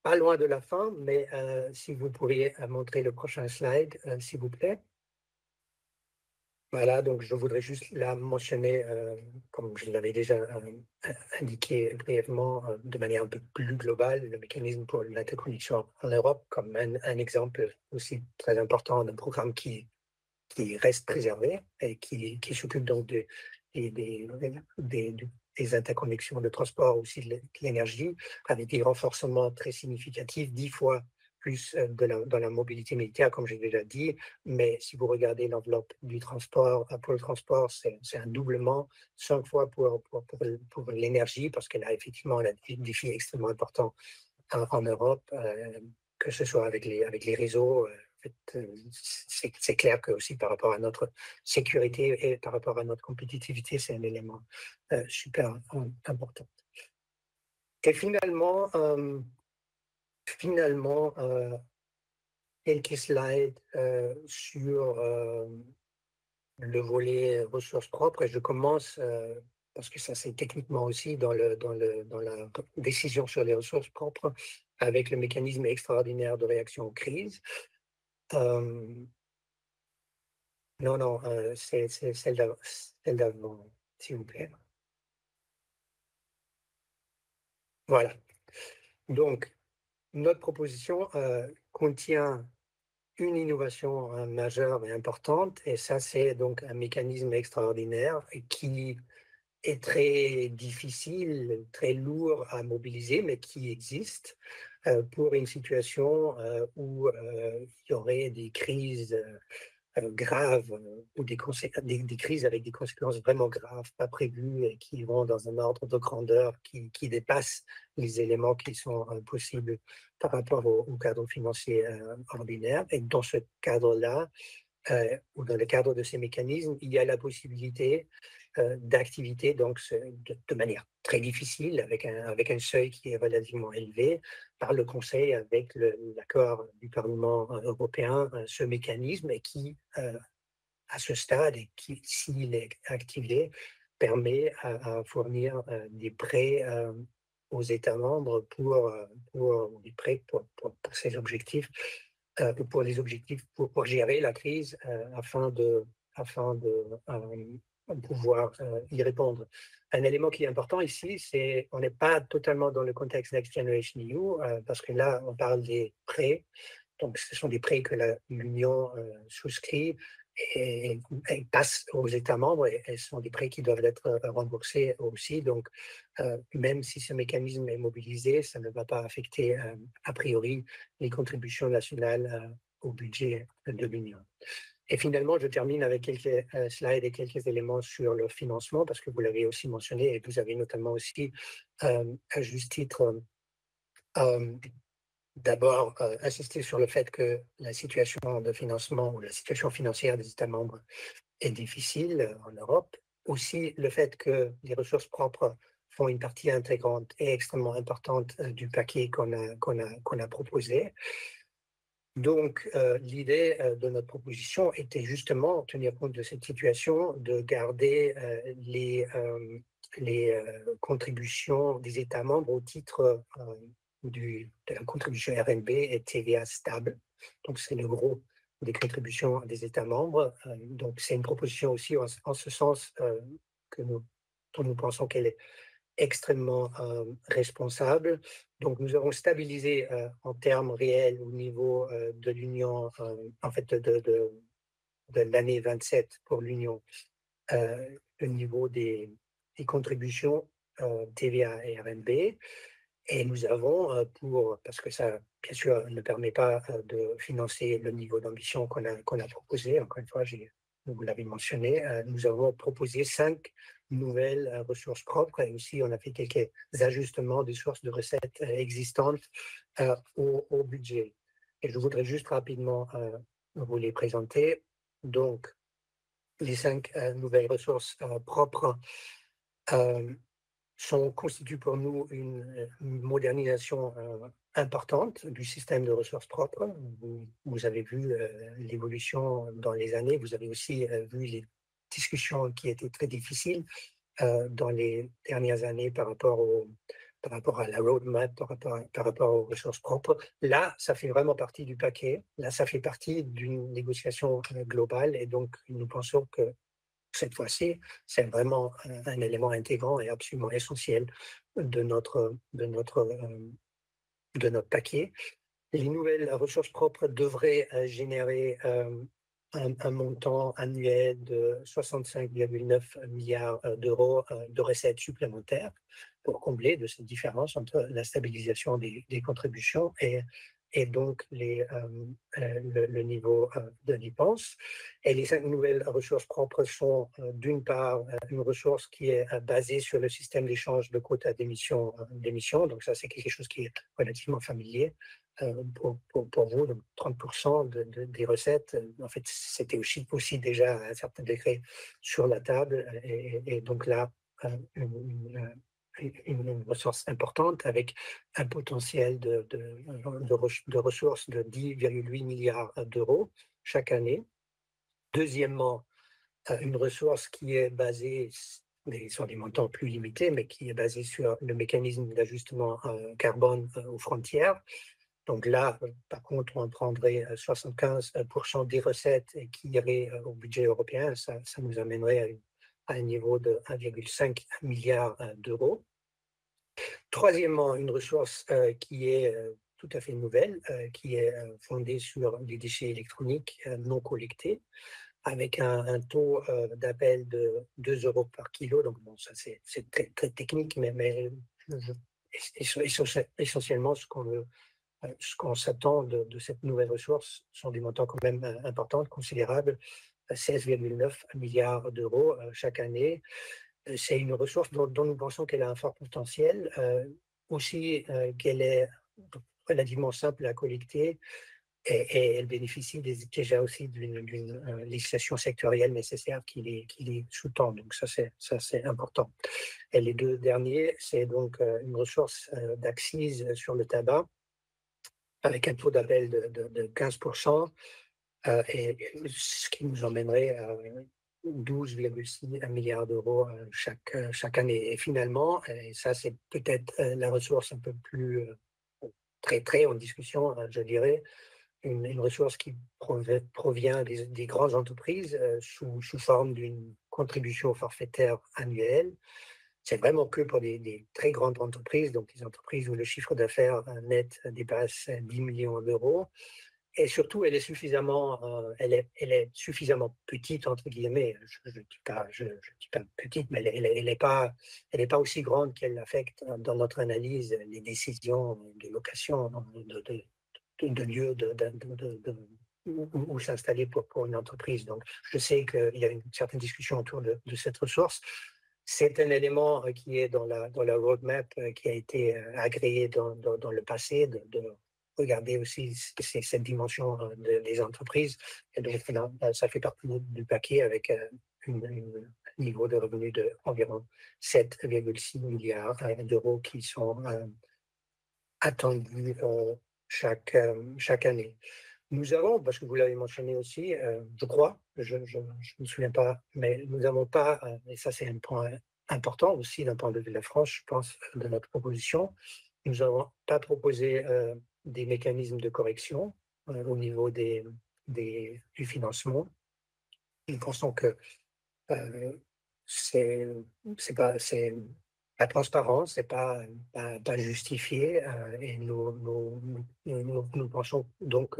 pas loin de la fin, mais si vous pourriez montrer le prochain slide, s'il vous plaît. Voilà, donc je voudrais juste la mentionner, comme je l'avais déjà indiqué brièvement, de manière un peu plus globale, le mécanisme pour l'interconnexion en Europe, comme un exemple aussi très important d'un programme qui reste préservé et qui s'occupe donc des interconnexions de transport, aussi de l'énergie, avec des renforcements très significatifs, 10 fois plus dans la mobilité militaire, comme j'ai déjà dit. Mais si vous regardez l'enveloppe du transport, pour le transport, c'est un doublement, 5 fois pour l'énergie, parce qu'elle a effectivement un défi extrêmement important en Europe, que ce soit avec les réseaux. C'est clair que aussi par rapport à notre sécurité et par rapport à notre compétitivité, c'est un élément super important. Et finalement, quelques slides sur le volet ressources propres. Et je commence, parce que ça c'est techniquement aussi dans la décision sur les ressources propres, avec le mécanisme extraordinaire de réaction aux crises. Euh, non, non, c'est celle d'avant, s'il vous plaît. Voilà. Donc, notre proposition contient une innovation majeure et importante, et ça, c'est donc un mécanisme extraordinaire qui est très difficile, très lourd à mobiliser, mais qui existe pour une situation où il y aurait des crises graves ou des crises avec des conséquences vraiment graves, pas prévues et qui vont dans un ordre de grandeur qui dépasse les éléments qui sont possibles par rapport au cadre financier ordinaire. Et dans ce cadre-là, ou dans le cadre de ces mécanismes, il y a la possibilité d'activité donc de manière très difficile, avec un seuil qui est relativement élevé, par le Conseil avec l'accord du Parlement européen, ce mécanisme et qui, à ce stade, et qui, s'il est activé, permet à fournir des prêts aux États membres pour des prêts pour ces objectifs, pour les objectifs, pour gérer la crise afin de pouvoir y répondre. Un élément qui est important ici, c'est on n'est pas totalement dans le contexte Next Generation EU, parce que là, on parle des prêts. Donc, ce sont des prêts que l'Union souscrit et passent aux États membres, et ce sont des prêts qui doivent être remboursés aussi. Donc, même si ce mécanisme est mobilisé, ça ne va pas affecter a priori les contributions nationales au budget de l'Union. Et finalement, je termine avec quelques slides et quelques éléments sur le financement, parce que vous l'avez aussi mentionné, et vous avez notamment aussi, à juste titre, euh, d'abord insisté sur le fait que la situation de financement ou la situation financière des États membres est difficile en Europe. Aussi, le fait que les ressources propres font une partie intégrante et extrêmement importante du paquet qu'on a proposé. Donc, l'idée de notre proposition était justement, tenir compte de cette situation, de garder les contributions des États membres au titre de la contribution RNB et TVA stable. Donc, c'est le gros des contributions des États membres. Donc, c'est une proposition aussi en ce sens dont nous pensons qu'elle est extrêmement responsable. Donc, nous avons stabilisé en termes réels au niveau de l'Union, en fait, de l'année 27 pour l'Union, le niveau des contributions TVA et RNB. Et nous avons, parce que ça, bien sûr, ne permet pas de financer le niveau d'ambition qu'on a proposé, encore une fois, vous l'avez mentionné, nous avons proposé 5 nouvelles ressources propres, et aussi on a fait quelques ajustements des sources de recettes existantes au budget. Et je voudrais juste rapidement vous les présenter. Donc, les 5 nouvelles ressources propres constituent pour nous une modernisation importante du système de ressources propres. Vous avez vu l'évolution dans les années, vous avez aussi vu les discussions qui étaient très difficiles dans les dernières années par rapport à la roadmap, par rapport aux ressources propres. Là, ça fait vraiment partie du paquet. Là, ça fait partie d'une négociation globale, et donc nous pensons que cette fois-ci, c'est vraiment un élément intégrant et absolument essentiel de notre paquet. Les nouvelles ressources propres devraient générer un montant annuel de 65,9 milliards d'euros de recettes supplémentaires pour combler de cette différence entre la stabilisation des contributions et donc le niveau de dépenses. Et les 5 nouvelles ressources propres sont d'une part une ressource qui est basée sur le système d'échange de quotas d'émissions. Donc ça, c'est quelque chose qui est relativement familier pour vous. Donc 30% des recettes, en fait, c'était aussi déjà à un certain degré sur la table. Et donc là, une ressource importante avec un potentiel de ressources de 10,8 milliards d'euros chaque année. Deuxièmement, une ressource qui est basée sur des montants plus limités, mais qui est basée sur le mécanisme d'ajustement carbone aux frontières, Donc là, par contre, on prendrait 75% des recettes qui iraient au budget européen. Ça nous amènerait à un niveau de 1,5 milliard d'euros. Troisièmement, une ressource qui est tout à fait nouvelle, qui est fondée sur les déchets électroniques non collectés, avec un taux d'appel de 2 euros par kilo. Donc, bon, ça, c'est très, très technique, mais essentiellement, ce qu'on s'attend de cette nouvelle ressource sont des montants quand même importants, considérables, 16,9 milliards d'euros chaque année. C'est une ressource dont nous pensons qu'elle a un fort potentiel, aussi qu'elle est relativement simple à collecter et elle bénéficie déjà aussi d'une législation sectorielle nécessaire qui les sous-tend. Donc ça, c'est important. Et les deux derniers, c'est donc une ressource d'accise sur le tabac avec un taux d'appel de 15%, et ce qui nous emmènerait à 12,6 milliards d'euros chaque année. Et finalement, et ça c'est peut-être la ressource un peu plus très en discussion, je dirais, une ressource qui provient des grandes entreprises sous forme d'une contribution forfaitaire annuelle. C'est vraiment que pour des très grandes entreprises, donc des entreprises où le chiffre d'affaires net dépasse 10 millions d'euros. Et surtout, elle est suffisamment petite, entre guillemets. Je dis pas petite, mais elle est pas aussi grande qu'elle affecte dans notre analyse les décisions de location, de lieux où s'installer pour une entreprise. Donc, je sais qu'il y a une certaine discussion autour de cette ressource. C'est un élément qui est dans la roadmap qui a été agréé dans le passé, de regarder aussi cette dimension des entreprises. Et donc, ça fait partie du paquet avec un niveau de revenu d'environ 7,6 milliards d'euros qui sont attendus chaque année. Nous avons, parce que vous l'avez mentionné aussi, je crois, je ne me souviens pas, mais nous n'avons pas, et ça c'est un point important aussi d'un point de vue de la France, je pense, de notre proposition, nous n'avons pas proposé des mécanismes de correction au niveau du financement. Nous pensons que euh, c'est la transparence, c'est pas justifié, et nous pensons donc,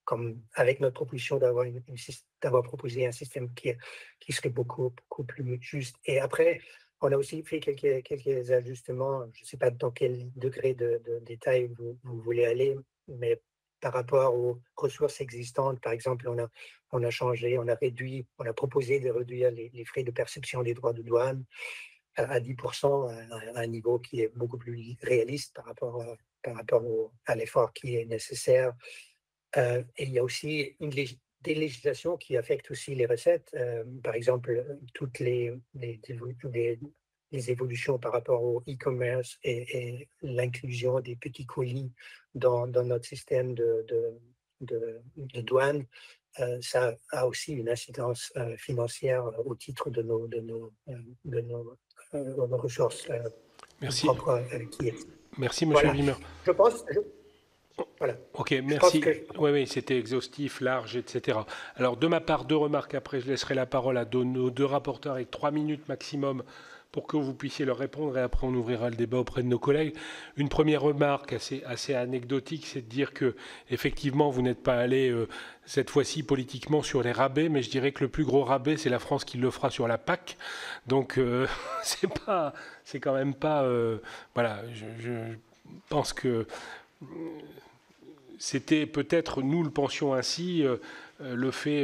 comme avec notre proposition d'avoir proposé un système qui serait beaucoup plus juste. Et après, on a aussi fait quelques ajustements. Je ne sais pas dans quel degré de détail vous voulez aller, mais par rapport aux ressources existantes, par exemple, on a changé, on a proposé de réduire les frais de perception des droits de douane à 10%, à un niveau qui est beaucoup plus réaliste par rapport à l'effort qui est nécessaire. Et il y a aussi des législations qui affectent aussi les recettes. Par exemple, toutes les évolutions par rapport au e-commerce et l'inclusion des petits colis dans notre système de douane. Ça a aussi une incidence financière au titre de nos ressources Merci. propres qui est. Merci, Monsieur Voilà. Wimmer. Je pense, voilà. Ok, Je pense merci. que Oui, c'était exhaustif, large, etc. Alors, de ma part, deux remarques. Après, je laisserai la parole à nos deux rapporteurs avec 3 minutes maximum pour que vous puissiez leur répondre. Et après, on ouvrira le débat auprès de nos collègues. Une première remarque assez anecdotique, c'est de dire que, effectivement, vous n'êtes pas allé cette fois-ci politiquement sur les rabais, mais je dirais que le plus gros rabais, c'est la France qui le fera sur la PAC. Donc, c'est quand même pas. Voilà, je pense que c'était peut-être, nous le pensions ainsi, le fait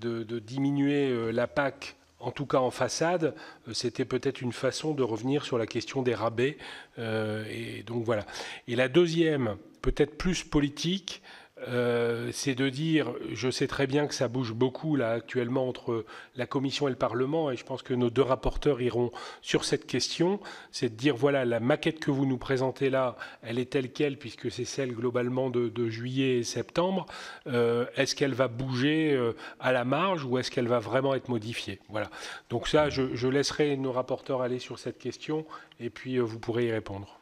de diminuer la PAC, en tout cas en façade, c'était peut-être une façon de revenir sur la question des rabais. Et donc voilà. Et la deuxième, peut-être plus politique, c'est de dire, je sais très bien que ça bouge beaucoup là actuellement entre la Commission et le Parlement, et je pense que nos deux rapporteurs iront sur cette question, c'est de dire, voilà, la maquette que vous nous présentez là, elle est telle qu'elle, puisque c'est celle globalement de juillet et septembre. Est-ce qu'elle va bouger à la marge ou est-ce qu'elle va vraiment être modifiée? Voilà. Donc ça, je laisserai nos rapporteurs aller sur cette question, et puis vous pourrez y répondre.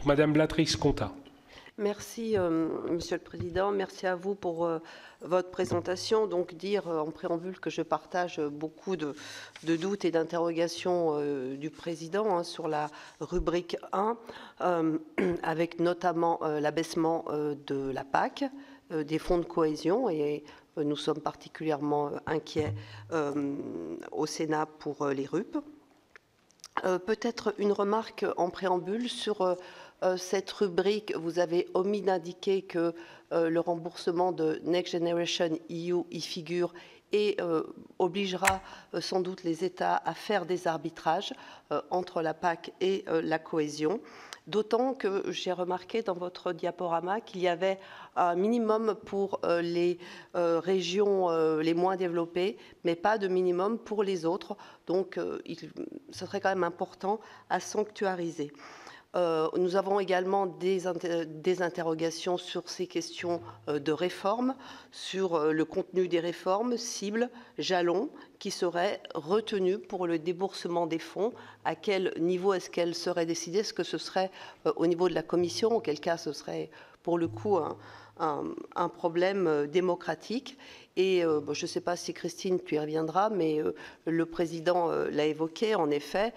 Donc Madame Blatrix-Contat. Merci, Monsieur le Président. Merci à vous pour votre présentation. Donc, dire en préambule que je partage beaucoup de doutes et d'interrogations du Président sur la rubrique 1, avec notamment l'abaissement de la PAC, des fonds de cohésion, et nous sommes particulièrement inquiets au Sénat pour les RUP. Peut-être une remarque en préambule sur cette rubrique. Vous avez omis d'indiquer que le remboursement de Next Generation EU y figure et obligera sans doute les États à faire des arbitrages entre la PAC et la cohésion. D'autant que j'ai remarqué dans votre diaporama qu'il y avait un minimum pour les régions les moins développées, mais pas de minimum pour les autres. Donc, ce serait quand même important à sanctuariser. Nous avons également des interrogations sur ces questions de réforme, sur le contenu des réformes, cibles, jalons, qui seraient retenus pour le déboursement des fonds. À quel niveau est-ce qu'elles seraient décidées? Est-ce que ce serait au niveau de la Commission? Auquel cas, ce serait pour le coup un problème démocratique. Et je ne sais pas si Christine, tu y reviendras, mais le Président l'a évoqué, en effet,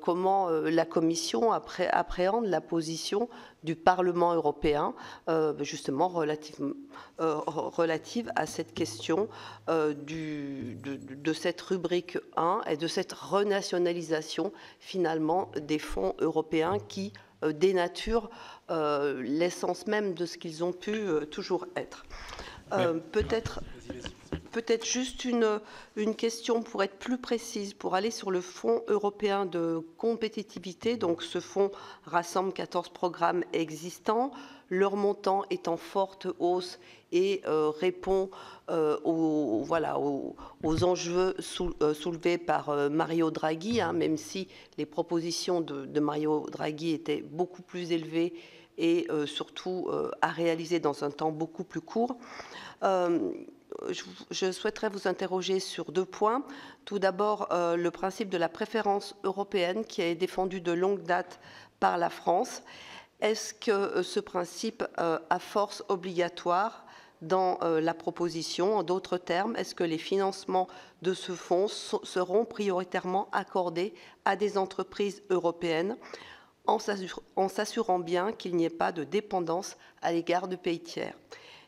comment la Commission appréhende la position du Parlement européen, justement relative à cette question de cette rubrique 1 et de cette renationalisation, finalement, des fonds européens qui dénaturent l'essence même de ce qu'ils ont pu toujours être. Peut-être juste une question pour être plus précise, pour aller sur le Fonds européen de compétitivité. Donc ce fonds rassemble 14 programmes existants. Leur montant est en forte hausse et répond aux enjeux soulevés par Mario Draghi, même si les propositions de Mario Draghi étaient beaucoup plus élevées et surtout à réaliser dans un temps beaucoup plus court. Je souhaiterais vous interroger sur deux points. Tout d'abord, le principe de la préférence européenne qui est défendu de longue date par la France. Est-ce que ce principe a force obligatoire dans la proposition? En d'autres termes, est-ce que les financements de ce fonds seront prioritairement accordés à des entreprises européennes en s'assurant bien qu'il n'y ait pas de dépendance à l'égard de pays tiers?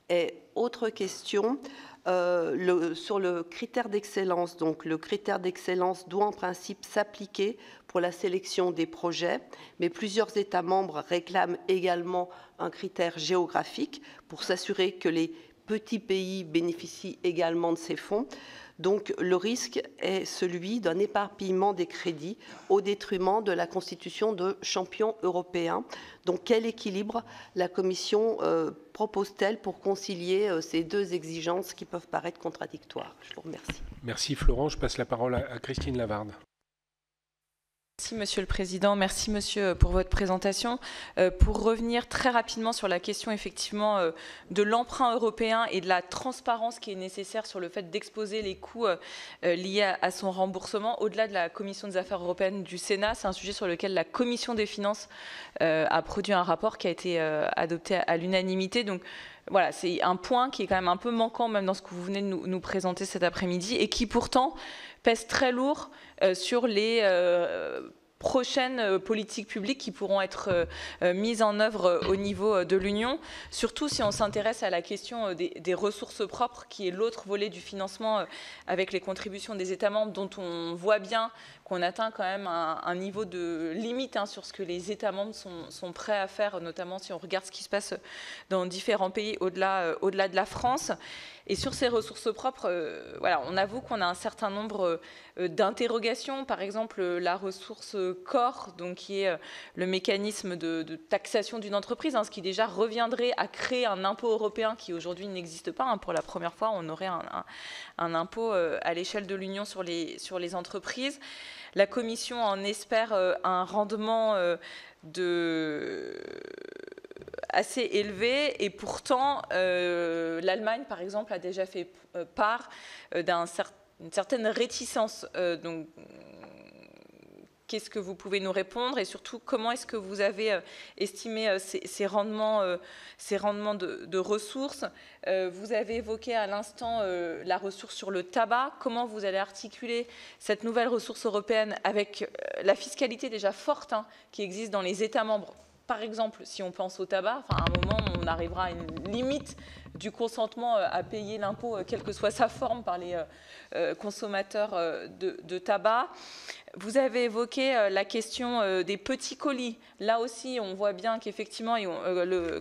Et autre question, sur le critère d'excellence. Donc, le critère d'excellence doit en principe s'appliquer pour la sélection des projets, mais plusieurs États membres réclament également un critère géographique pour s'assurer que les petits pays bénéficient également de ces fonds. Donc, le risque est celui d'un éparpillement des crédits au détriment de la constitution de champions européens. Donc, quel équilibre la Commission propose-t-elle pour concilier ces deux exigences qui peuvent paraître contradictoires? Je vous remercie. Merci Florent. Je passe la parole à Christine Lavarde. Merci Monsieur le Président, merci Monsieur pour votre présentation. Pour revenir très rapidement sur la question effectivement de l'emprunt européen et de la transparence qui est nécessaire sur le fait d'exposer les coûts liés à son remboursement, au-delà de la Commission des Affaires européennes du Sénat, c'est un sujet sur lequel la Commission des Finances a produit un rapport qui a été adopté à l'unanimité. Donc voilà, c'est un point qui est quand même un peu manquant même dans ce que vous venez de nous présenter cet après-midi et qui pourtant pèse très lourd sur les prochaines politiques publiques qui pourront être mises en œuvre au niveau de l'Union, surtout si on s'intéresse à la question des ressources propres, qui est l'autre volet du financement avec les contributions des États membres, dont on voit bien qu'on atteint quand même un niveau de limite sur ce que les États membres sont prêts à faire, notamment si on regarde ce qui se passe dans différents pays au-delà de la France. Et sur ces ressources propres, voilà, on avoue qu'on a un certain nombre d'interrogations. Par exemple, la ressource core, donc qui est le mécanisme de taxation d'une entreprise, ce qui déjà reviendrait à créer un impôt européen qui aujourd'hui n'existe pas. Pour la première fois, on aurait un impôt à l'échelle de l'Union sur les entreprises. La Commission en espère un rendement assez élevé, et pourtant l'Allemagne, par exemple, a déjà fait part d'une certaine réticence qu'est-ce que vous pouvez nous répondre et surtout comment est-ce que vous avez estimé ces rendements de ressources. Vous avez évoqué à l'instant la ressource sur le tabac. Comment vous allez articuler cette nouvelle ressource européenne avec la fiscalité déjà forte qui existe dans les États membres? Par exemple, si on pense au tabac, à un moment, on arrivera à une limite du consentement à payer l'impôt, quelle que soit sa forme, par les consommateurs de tabac. Vous avez évoqué la question des petits colis. Là aussi, on voit bien qu'effectivement,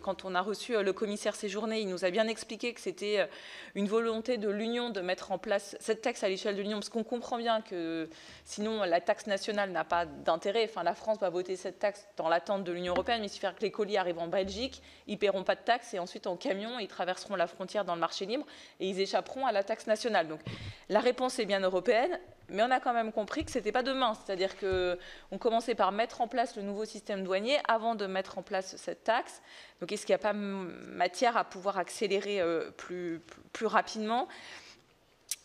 quand on a reçu le commissaire Séjourné, il nous a bien expliqué que c'était une volonté de l'Union de mettre en place cette taxe à l'échelle de l'Union, parce qu'on comprend bien que sinon la taxe nationale n'a pas d'intérêt. Enfin, la France va voter cette taxe dans l'attente de l'Union européenne, mais il suffit que les colis arrivent en Belgique, ils ne paieront pas de taxe et ensuite en camion, ils traverseront la frontière dans le marché libre et ils échapperont à la taxe nationale. Donc la réponse est bien européenne. Mais on a quand même compris que ce n'était pas demain, c'est-à-dire qu'on commençait par mettre en place le nouveau système douanier avant de mettre en place cette taxe. Donc est-ce qu'il n'y a pas matière à pouvoir accélérer plus rapidement?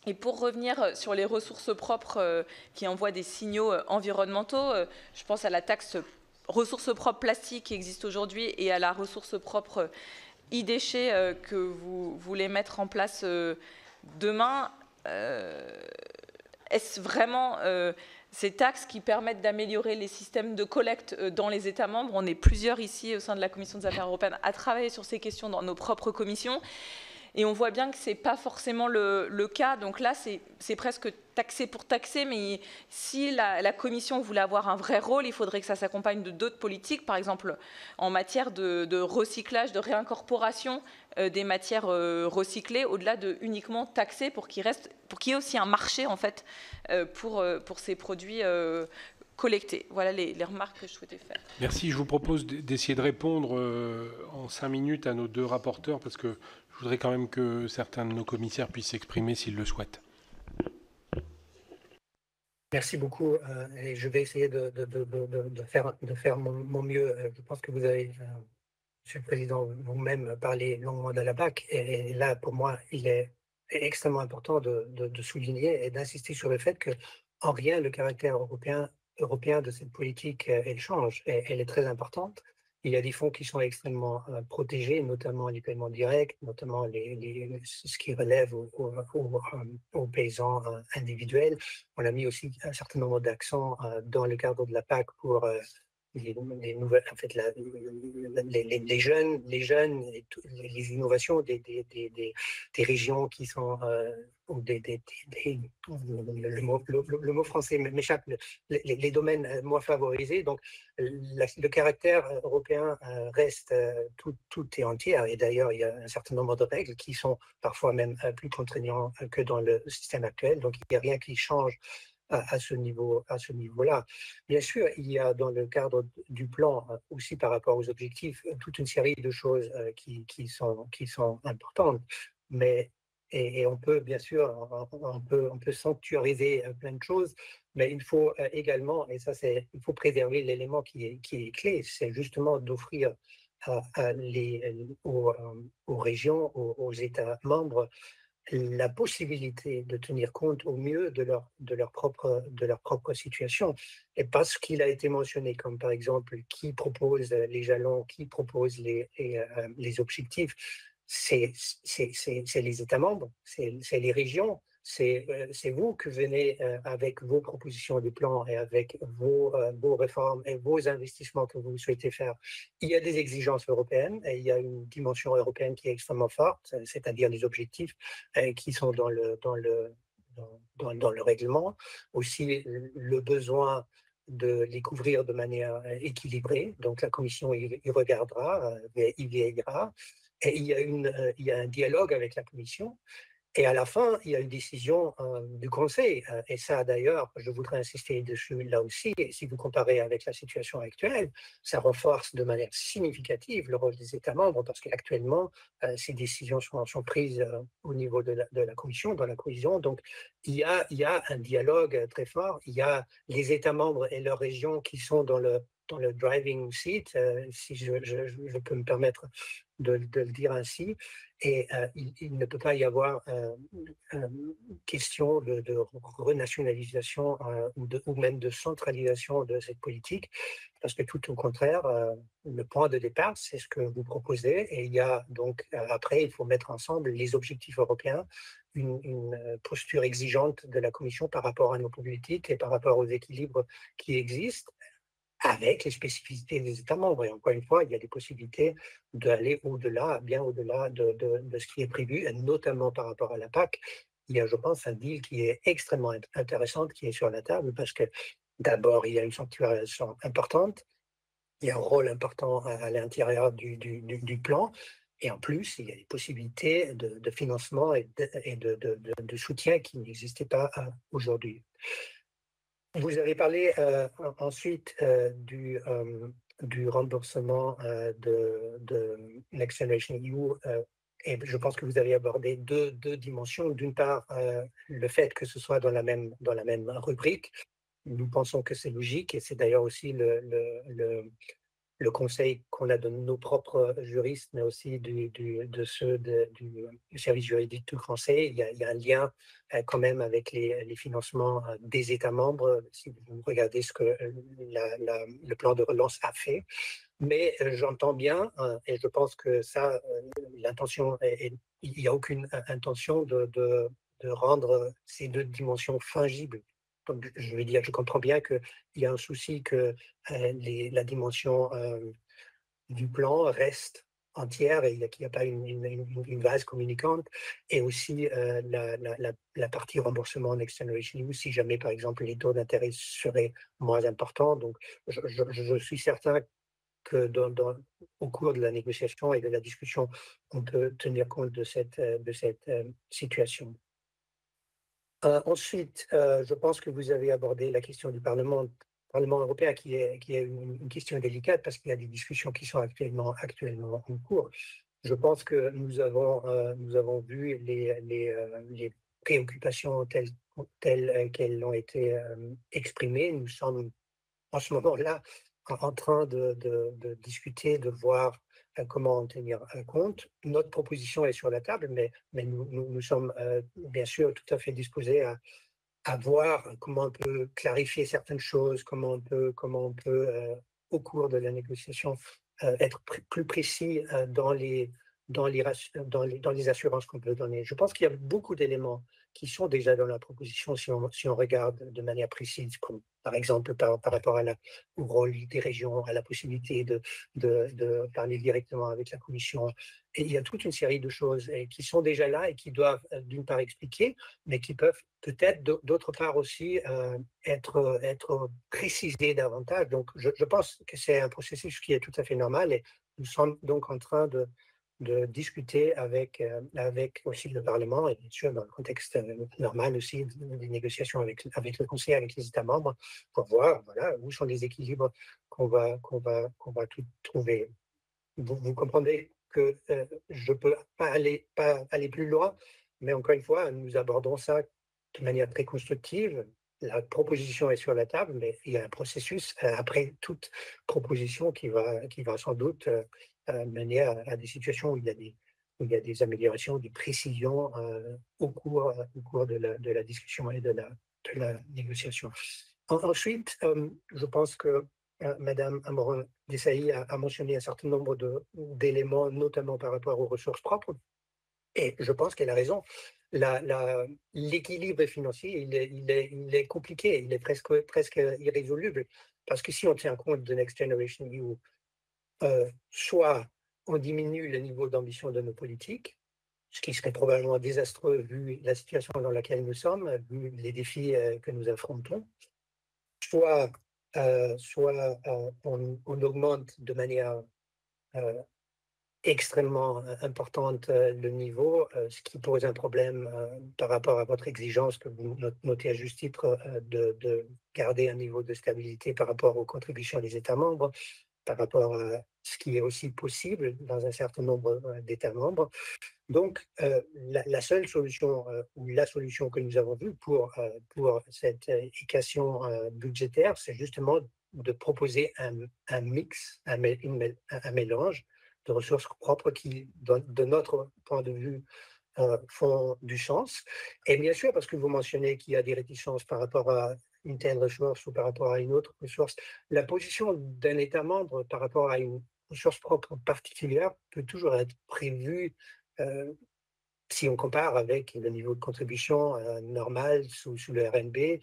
Et pour revenir sur les ressources propres qui envoient des signaux environnementaux, je pense à la taxe ressources propres plastique qui existe aujourd'hui et à la ressource propre e-déchets que vous voulez mettre en place demain. Est-ce vraiment ces taxes qui permettent d'améliorer les systèmes de collecte dans les États membres? On est plusieurs ici au sein de la Commission des Affaires européennes à travailler sur ces questions dans nos propres commissions. Et on voit bien que ce n'est pas forcément le cas. Donc là, c'est presque taxer pour taxer. Mais si la Commission voulait avoir un vrai rôle, il faudrait que ça s'accompagne de d'autres politiques, par exemple en matière de recyclage, de réincorporation des matières recyclées, au-delà de uniquement taxer pour qu'il y ait aussi un marché en fait, pour ces produits collectés. Voilà les remarques que je souhaitais faire. Merci. Je vous propose d'essayer de répondre en 5 minutes à nos deux rapporteurs, parce que je voudrais quand même que certains de nos commissaires puissent s'exprimer s'ils le souhaitent. Merci beaucoup. Et je vais essayer de faire mon mieux. Je pense que vous avez, Monsieur le Président, vous-même parlé longuement de la PAC. Et là, pour moi, il est extrêmement important de souligner et d'insister sur le fait que, en rien, le caractère européen de cette politique, elle change. Elle est très importante. Il y a des fonds qui sont extrêmement protégés, notamment les paiements directs, notamment ce qui relève aux paysans individuels. On a mis aussi un certain nombre d'accents dans le cadre de la PAC pour les nouvelles, en fait, les jeunes, les innovations des régions qui sont ou le mot français m'échappe, les domaines moins favorisés. Donc, le caractère européen reste tout et entier. Et d'ailleurs, il y a un certain nombre de règles qui sont parfois même plus contraignantes que dans le système actuel. Donc, il n'y a rien qui change à ce niveau-là. Bien sûr, il y a dans le cadre du plan, aussi par rapport aux objectifs, toute une série de choses qui sont importantes. Et on peut, bien sûr, on peut sanctuariser plein de choses, mais il faut également, et ça il faut préserver l'élément qui est clé, c'est justement d'offrir aux régions, aux États membres, la possibilité de tenir compte au mieux de leur propre situation. Et parce qu'il a été mentionné, comme par exemple qui propose les jalons, qui propose les objectifs, c'est les États membres, c'est les régions, c'est vous que venez avec vos propositions de plan et avec vos réformes et vos investissements que vous souhaitez faire. Il y a des exigences européennes et il y a une dimension européenne qui est extrêmement forte, c'est-à-dire les objectifs qui sont dans le règlement. Aussi, le besoin de les couvrir de manière équilibrée. Donc, la Commission y regardera, y veillera. Et il y a un dialogue avec la Commission. Et à la fin, il y a une décision du Conseil. Et ça, d'ailleurs, je voudrais insister dessus là aussi. Et si vous comparez avec la situation actuelle, ça renforce de manière significative le rôle des États membres, parce qu'actuellement, ces décisions sont prises au niveau de la Commission, dans la cohésion. Donc, il y a un dialogue très fort. Il y a les États membres et leurs régions qui sont dans dans le driving seat, si je peux me permettre de le dire ainsi, et il ne peut pas y avoir question de renationalisation ou même de centralisation de cette politique, parce que tout au contraire, le point de départ, c'est ce que vous proposez, et il y a donc après, il faut mettre ensemble les objectifs européens, une posture exigeante de la Commission par rapport à nos politiques et par rapport aux équilibres qui existent, avec les spécificités des États membres. Et encore une fois, il y a des possibilités d'aller au-delà, bien au-delà de ce qui est prévu, et notamment par rapport à la PAC. Il y a, je pense, un deal qui est extrêmement intéressant, qui est sur la table, parce que d'abord, il y a une sanctuarisation importante, il y a un rôle important à l'intérieur du plan, et en plus, il y a des possibilités de financement et de soutien qui n'existaient pas aujourd'hui. Vous avez parlé ensuite du remboursement de Next Generation EU, et je pense que vous avez abordé deux dimensions. D'une part, le fait que ce soit dans la même rubrique. Nous pensons que c'est logique, et c'est d'ailleurs aussi le conseil qu'on a de nos propres juristes, mais aussi de ceux du service juridique tout français. Il y a un lien quand même avec les financements des États membres, si vous regardez ce que le plan de relance a fait. Mais j'entends bien, et je pense que ça, l'intention, il n'y a aucune intention de rendre ces deux dimensions fungibles. Donc, je veux dire, je comprends bien qu'il y a un souci que la dimension du plan reste entière et qu'il n'y a pas une base communicante, et aussi la partie remboursement Next Generation EU, si jamais, par exemple, les taux d'intérêt seraient moins importants. Donc, je suis certain que au cours de la négociation et de la discussion, on peut tenir compte de cette situation. Ensuite, je pense que vous avez abordé la question du Parlement européen, qui est une question délicate, parce qu'il y a des discussions qui sont actuellement en cours. Je pense que nous avons vu les préoccupations telles qu'elles ont été exprimées. Nous sommes en ce moment-là en train de discuter, de voir comment en tenir compte. Notre proposition est sur la table, mais nous sommes bien sûr tout à fait disposés à voir comment on peut clarifier certaines choses, comment on peut au cours de la négociation, être plus précis dans les assurances qu'on peut donner. Je pense qu'il y a beaucoup d'éléments qui sont déjà dans la proposition, si on regarde de manière précise, comme par exemple par rapport au rôle des régions, à la possibilité de parler directement avec la Commission. Et il y a toute une série de choses qui sont déjà là et qui doivent d'une part expliquer, mais qui peuvent peut-être d'autre part aussi être précisées davantage. Donc je pense que c'est un processus qui est tout à fait normal, et nous sommes donc en train de discuter avec aussi le Parlement, et bien sûr dans le contexte normal aussi des négociations avec le Conseil, avec les États membres, pour voir où sont les équilibres qu'on va tout trouver. Vous comprendrez que je ne peux pas aller plus loin, mais encore une fois, nous abordons ça de manière très constructive. La proposition est sur la table, mais il y a un processus après toute proposition qui va sans doute mener à des situations où il y a des améliorations, des précisions au cours de la discussion et de la négociation. Ensuite, je pense que Madame Amorin-Desailly a mentionné un certain nombre d'éléments, notamment par rapport aux ressources propres, et je pense qu'elle a raison. L'équilibre financier, il est compliqué, il est presque irrésoluble, parce que si on tient compte de Next Generation EU, soit on diminue le niveau d'ambition de nos politiques, ce qui serait probablement désastreux vu la situation dans laquelle nous sommes, vu les défis que nous affrontons, soit on augmente de manière extrêmement importante le niveau, ce qui pose un problème par rapport à votre exigence que vous notez à juste titre de garder un niveau de stabilité par rapport aux contributions des États membres, par rapport à ce qui est aussi possible dans un certain nombre d'États membres. Donc, la seule solution, ou la solution que nous avons vue pour cette équation budgétaire, c'est justement de proposer un mix, un mélange de ressources propres qui, de notre point de vue, font du sens. Et bien sûr, parce que vous mentionnez qu'il y a des réticences par rapport à une telle ressource ou par rapport à une autre ressource, la position d'un État membre par rapport à une ressource propre particulière peut toujours être prévue si on compare avec le niveau de contribution normal sous le RNB.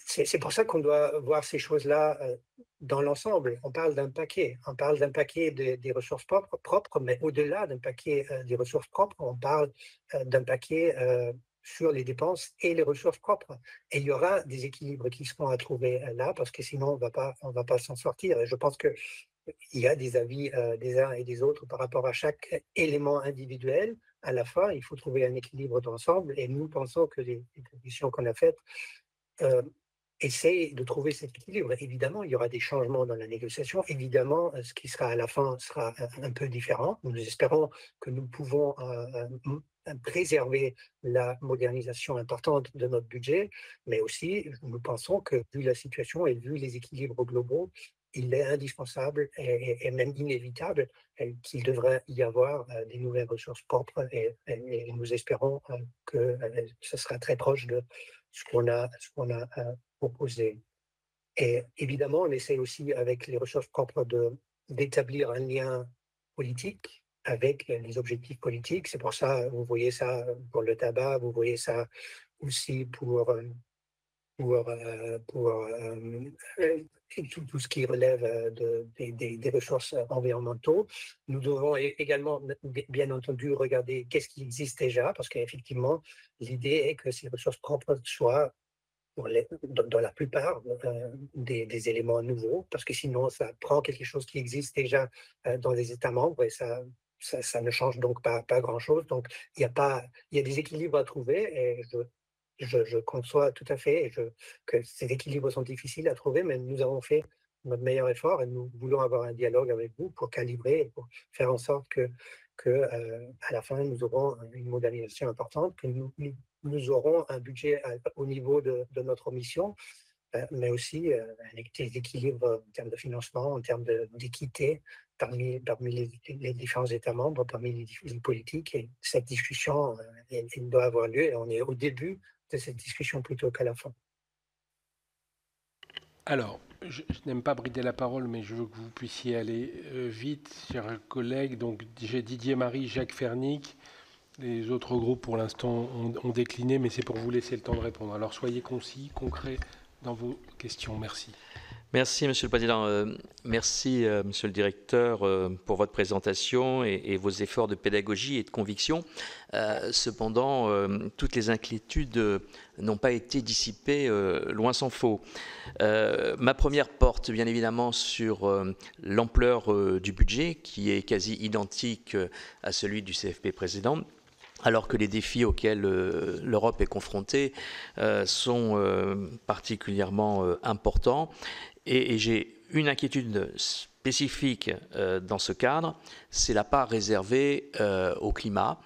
C'est pour ça qu'on doit voir ces choses-là dans l'ensemble. On parle d'un paquet. On parle d'un paquet des ressources propres, mais au-delà d'un paquet des ressources propres, on parle d'un paquet sur les dépenses et les ressources propres. Et il y aura des équilibres qui seront à trouver là, parce que sinon, on va pas s'en sortir. Et je pense qu'il y a des avis des uns et des autres par rapport à chaque élément individuel. À la fin, il faut trouver un équilibre d'ensemble. Et nous pensons que les propositions qu'on a faites essayer de trouver cet équilibre. Évidemment, il y aura des changements dans la négociation. Évidemment, ce qui sera à la fin sera un peu différent. Nous espérons que nous pouvons préserver la modernisation importante de notre budget, mais aussi, nous pensons que, vu la situation et vu les équilibres globaux, il est indispensable et même inévitable qu'il devrait y avoir des nouvelles ressources propres et nous espérons que ce sera très proche de ce qu'on a proposé. Et évidemment, on essaie aussi avec les ressources propres d'établir un lien politique avec les objectifs politiques. C'est pour ça, vous voyez ça pour le tabac, vous voyez ça aussi pour tout ce qui relève des ressources environnementales. Nous devons également, bien entendu, regarder qu'est-ce qui existe déjà, parce qu'effectivement, l'idée est que ces ressources propres soient dans la plupart des éléments nouveaux, parce que sinon, ça prend quelque chose qui existe déjà dans les États membres et ça ne change donc pas grand-chose. Donc, il y a des équilibres à trouver et je conçois tout à fait que ces équilibres sont difficiles à trouver, mais nous avons fait notre meilleur effort et nous voulons avoir un dialogue avec vous pour calibrer et pour faire en sorte que à la fin, nous aurons une modernisation importante, que nous aurons un budget au niveau de notre mission, mais aussi des équilibres en termes de financement, en termes d'équité parmi les différents États membres, parmi les politiques. Et cette discussion, elle doit avoir lieu et on est au début de cette discussion plutôt qu'à la fin. Alors, je n'aime pas brider la parole, mais je veux que vous puissiez aller vite, chers collègues. Donc, j'ai Didier Marie, Jacques Fernic. Les autres groupes, pour l'instant, ont décliné, mais c'est pour vous laisser le temps de répondre. Alors, soyez concis, concrets dans vos questions. Merci. Merci, Monsieur le Président. Merci, Monsieur le Directeur, pour votre présentation et vos efforts de pédagogie et de conviction. Cependant, toutes les inquiétudes n'ont pas été dissipées, loin s'en faut. Ma première porte, bien évidemment, sur l'ampleur du budget, qui est quasi identique à celui du CFP précédent, alors que les défis auxquels l'Europe est confrontée sont particulièrement importants. Et j'ai une inquiétude spécifique dans ce cadre, c'est la part réservée au climat.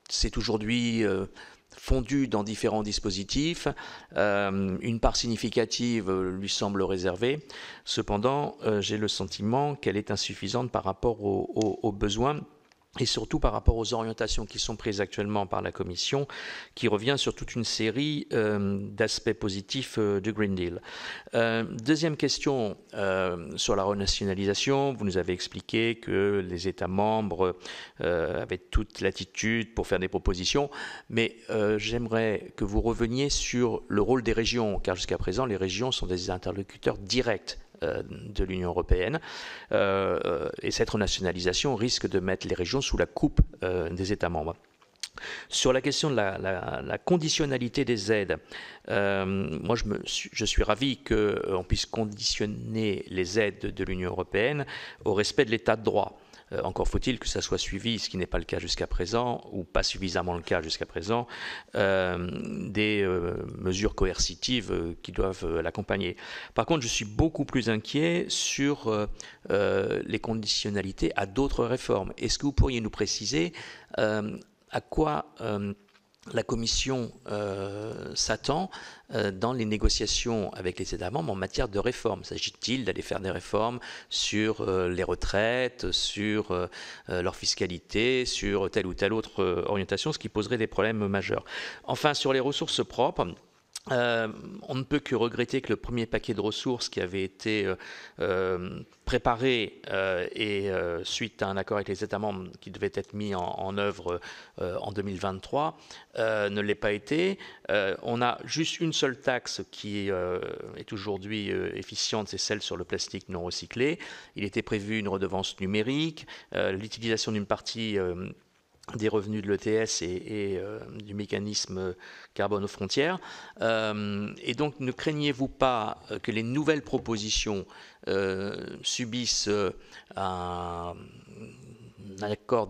C'est aujourd'hui fondu dans différents dispositifs. Une part significative lui semble réservée. Cependant, j'ai le sentiment qu'elle est insuffisante par rapport aux besoins et surtout par rapport aux orientations qui sont prises actuellement par la Commission, qui revient sur toute une série d'aspects positifs du Green Deal. Deuxième question sur la renationalisation. Vous nous avez expliqué que les États membres avaient toute latitude pour faire des propositions, mais j'aimerais que vous reveniez sur le rôle des régions, car jusqu'à présent, les régions sont des interlocuteurs directs de l'Union européenne et cette renationalisation risque de mettre les régions sous la coupe des États membres. Sur la question de la conditionnalité des aides, moi je suis ravi qu'on puisse conditionner les aides de l'Union européenne au respect de l'état de droit. Encore faut-il que ça soit suivi, ce qui n'est pas le cas jusqu'à présent, ou pas suffisamment le cas jusqu'à présent, des mesures coercitives qui doivent l'accompagner. Par contre, je suis beaucoup plus inquiet sur les conditionnalités à d'autres réformes. Est-ce que vous pourriez nous préciser à quoi la Commission s'attend dans les négociations avec les États membres en matière de réforme? S'agit-il d'aller faire des réformes sur les retraites, sur leur fiscalité, sur telle ou telle autre orientation, ce qui poserait des problèmes majeurs? Enfin, sur les ressources propres, on ne peut que regretter que le premier paquet de ressources qui avait été préparé suite à un accord avec les États membres qui devait être mis en œuvre en 2023 ne l'est pas été. On a juste une seule taxe qui est aujourd'hui efficiente, c'est celle sur le plastique non recyclé. Il était prévu une redevance numérique, l'utilisation d'une partie des revenus de l'ETS et du mécanisme carbone aux frontières. Et donc, ne craignez-vous pas que les nouvelles propositions subissent un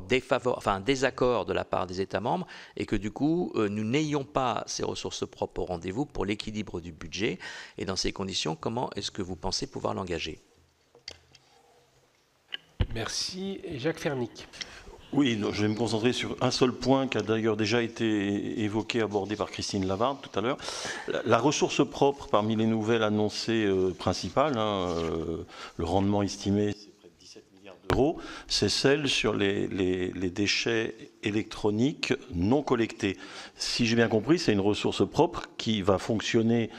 désaccord de la part des États membres et que du coup, nous n'ayons pas ces ressources propres au rendez-vous pour l'équilibre du budget? Et dans ces conditions, comment est-ce que vous pensez pouvoir l'engager? Merci. Et Jacques Fernic. Oui, non, je vais me concentrer sur un seul point qui a d'ailleurs déjà été évoqué, abordé par Christine Lavarde tout à l'heure. La ressource propre, parmi les nouvelles annoncées principales, le rendement estimé, c'est près de 17 milliards d'euros, c'est celle sur les déchets électroniques non collectés. Si j'ai bien compris, c'est une ressource propre qui va fonctionner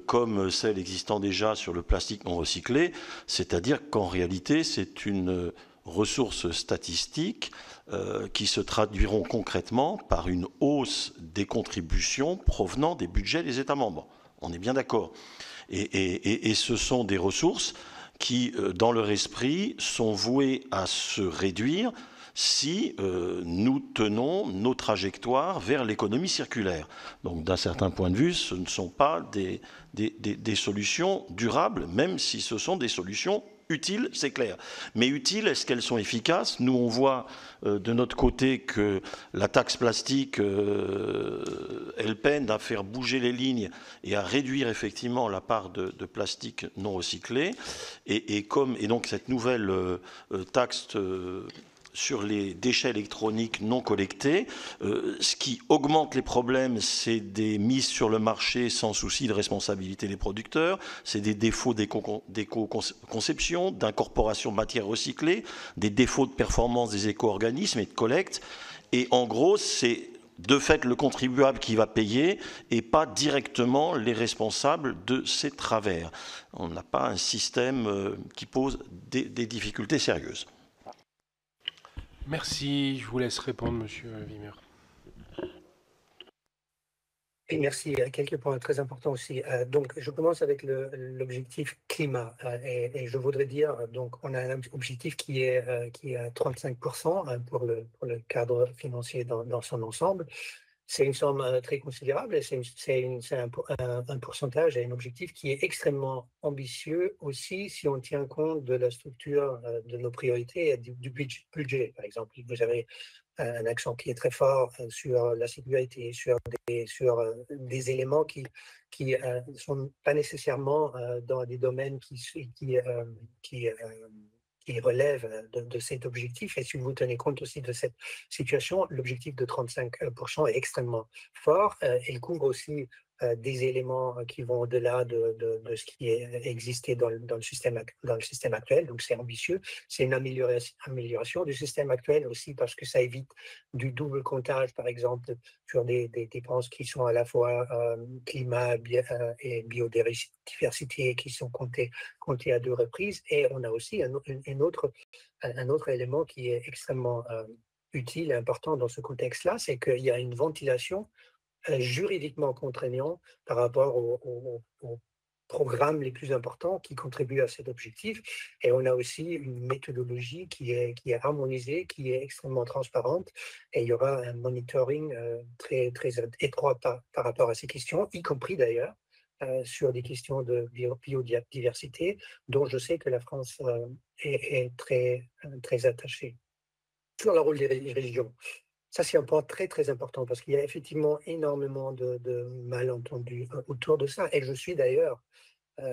comme celle existant déjà sur le plastique non recyclé, c'est-à-dire qu'en réalité, c'est une ressources statistiques qui se traduiront concrètement par une hausse des contributions provenant des budgets des États membres. On est bien d'accord. Et ce sont des ressources qui, dans leur esprit, sont vouées à se réduire si nous tenons nos trajectoires vers l'économie circulaire. Donc, d'un certain point de vue, ce ne sont pas des solutions durables, même si ce sont des solutions utiles, c'est clair. Mais utiles, est-ce qu'elles sont efficaces? Nous, on voit de notre côté que la taxe plastique, elle peine à faire bouger les lignes et à réduire effectivement la part de plastique non recyclé. Et donc cette nouvelle taxe sur les déchets électroniques non collectés. Ce qui augmente les problèmes, c'est des mises sur le marché sans souci de responsabilité des producteurs, c'est des défauts d'éco-conception, d'incorporation de matières recyclées, des défauts de performance des éco-organismes et de collecte. Et en gros, c'est de fait le contribuable qui va payer et pas directement les responsables de ces travers. On n'a pas un système qui pose des difficultés sérieuses. Merci. Je vous laisse répondre, Monsieur Wimmer. Et merci. Quelques points très importants aussi. Donc, je commence avec l'objectif climat. Et je voudrais dire, donc, on a un objectif qui est à 35% pour le cadre financier dans son ensemble. C'est une somme très considérable et c'est un pourcentage et un objectif qui est extrêmement ambitieux aussi si on tient compte de la structure de nos priorités et du budget. Par exemple, vous avez un accent qui est très fort sur la sécurité, sur des éléments qui ne sont pas nécessairement dans des domaines qui relève de cet objectif. Et si vous tenez compte aussi de cette situation, l'objectif de 35% est extrêmement fort. Il couvre aussi des éléments qui vont au-delà de ce qui existait dans le système actuel. Donc, c'est ambitieux. C'est une amélioration du système actuel aussi parce que ça évite du double comptage, par exemple, sur des dépenses qui sont à la fois climat et biodiversité qui sont comptées à deux reprises. Et on a aussi un autre élément qui est extrêmement utile et important dans ce contexte-là, c'est qu'il y a une ventilation juridiquement contraignant par rapport aux programmes les plus importants qui contribuent à cet objectif. Et on a aussi une méthodologie qui est harmonisée, qui est extrêmement transparente. Et il y aura un monitoring très, très étroit par rapport à ces questions, y compris d'ailleurs sur des questions de biodiversité, dont je sais que la France est très, très attachée. Sur le rôle des régions. Ça, c'est un point très, très important parce qu'il y a effectivement énormément de malentendus autour de ça. Et je suis d'ailleurs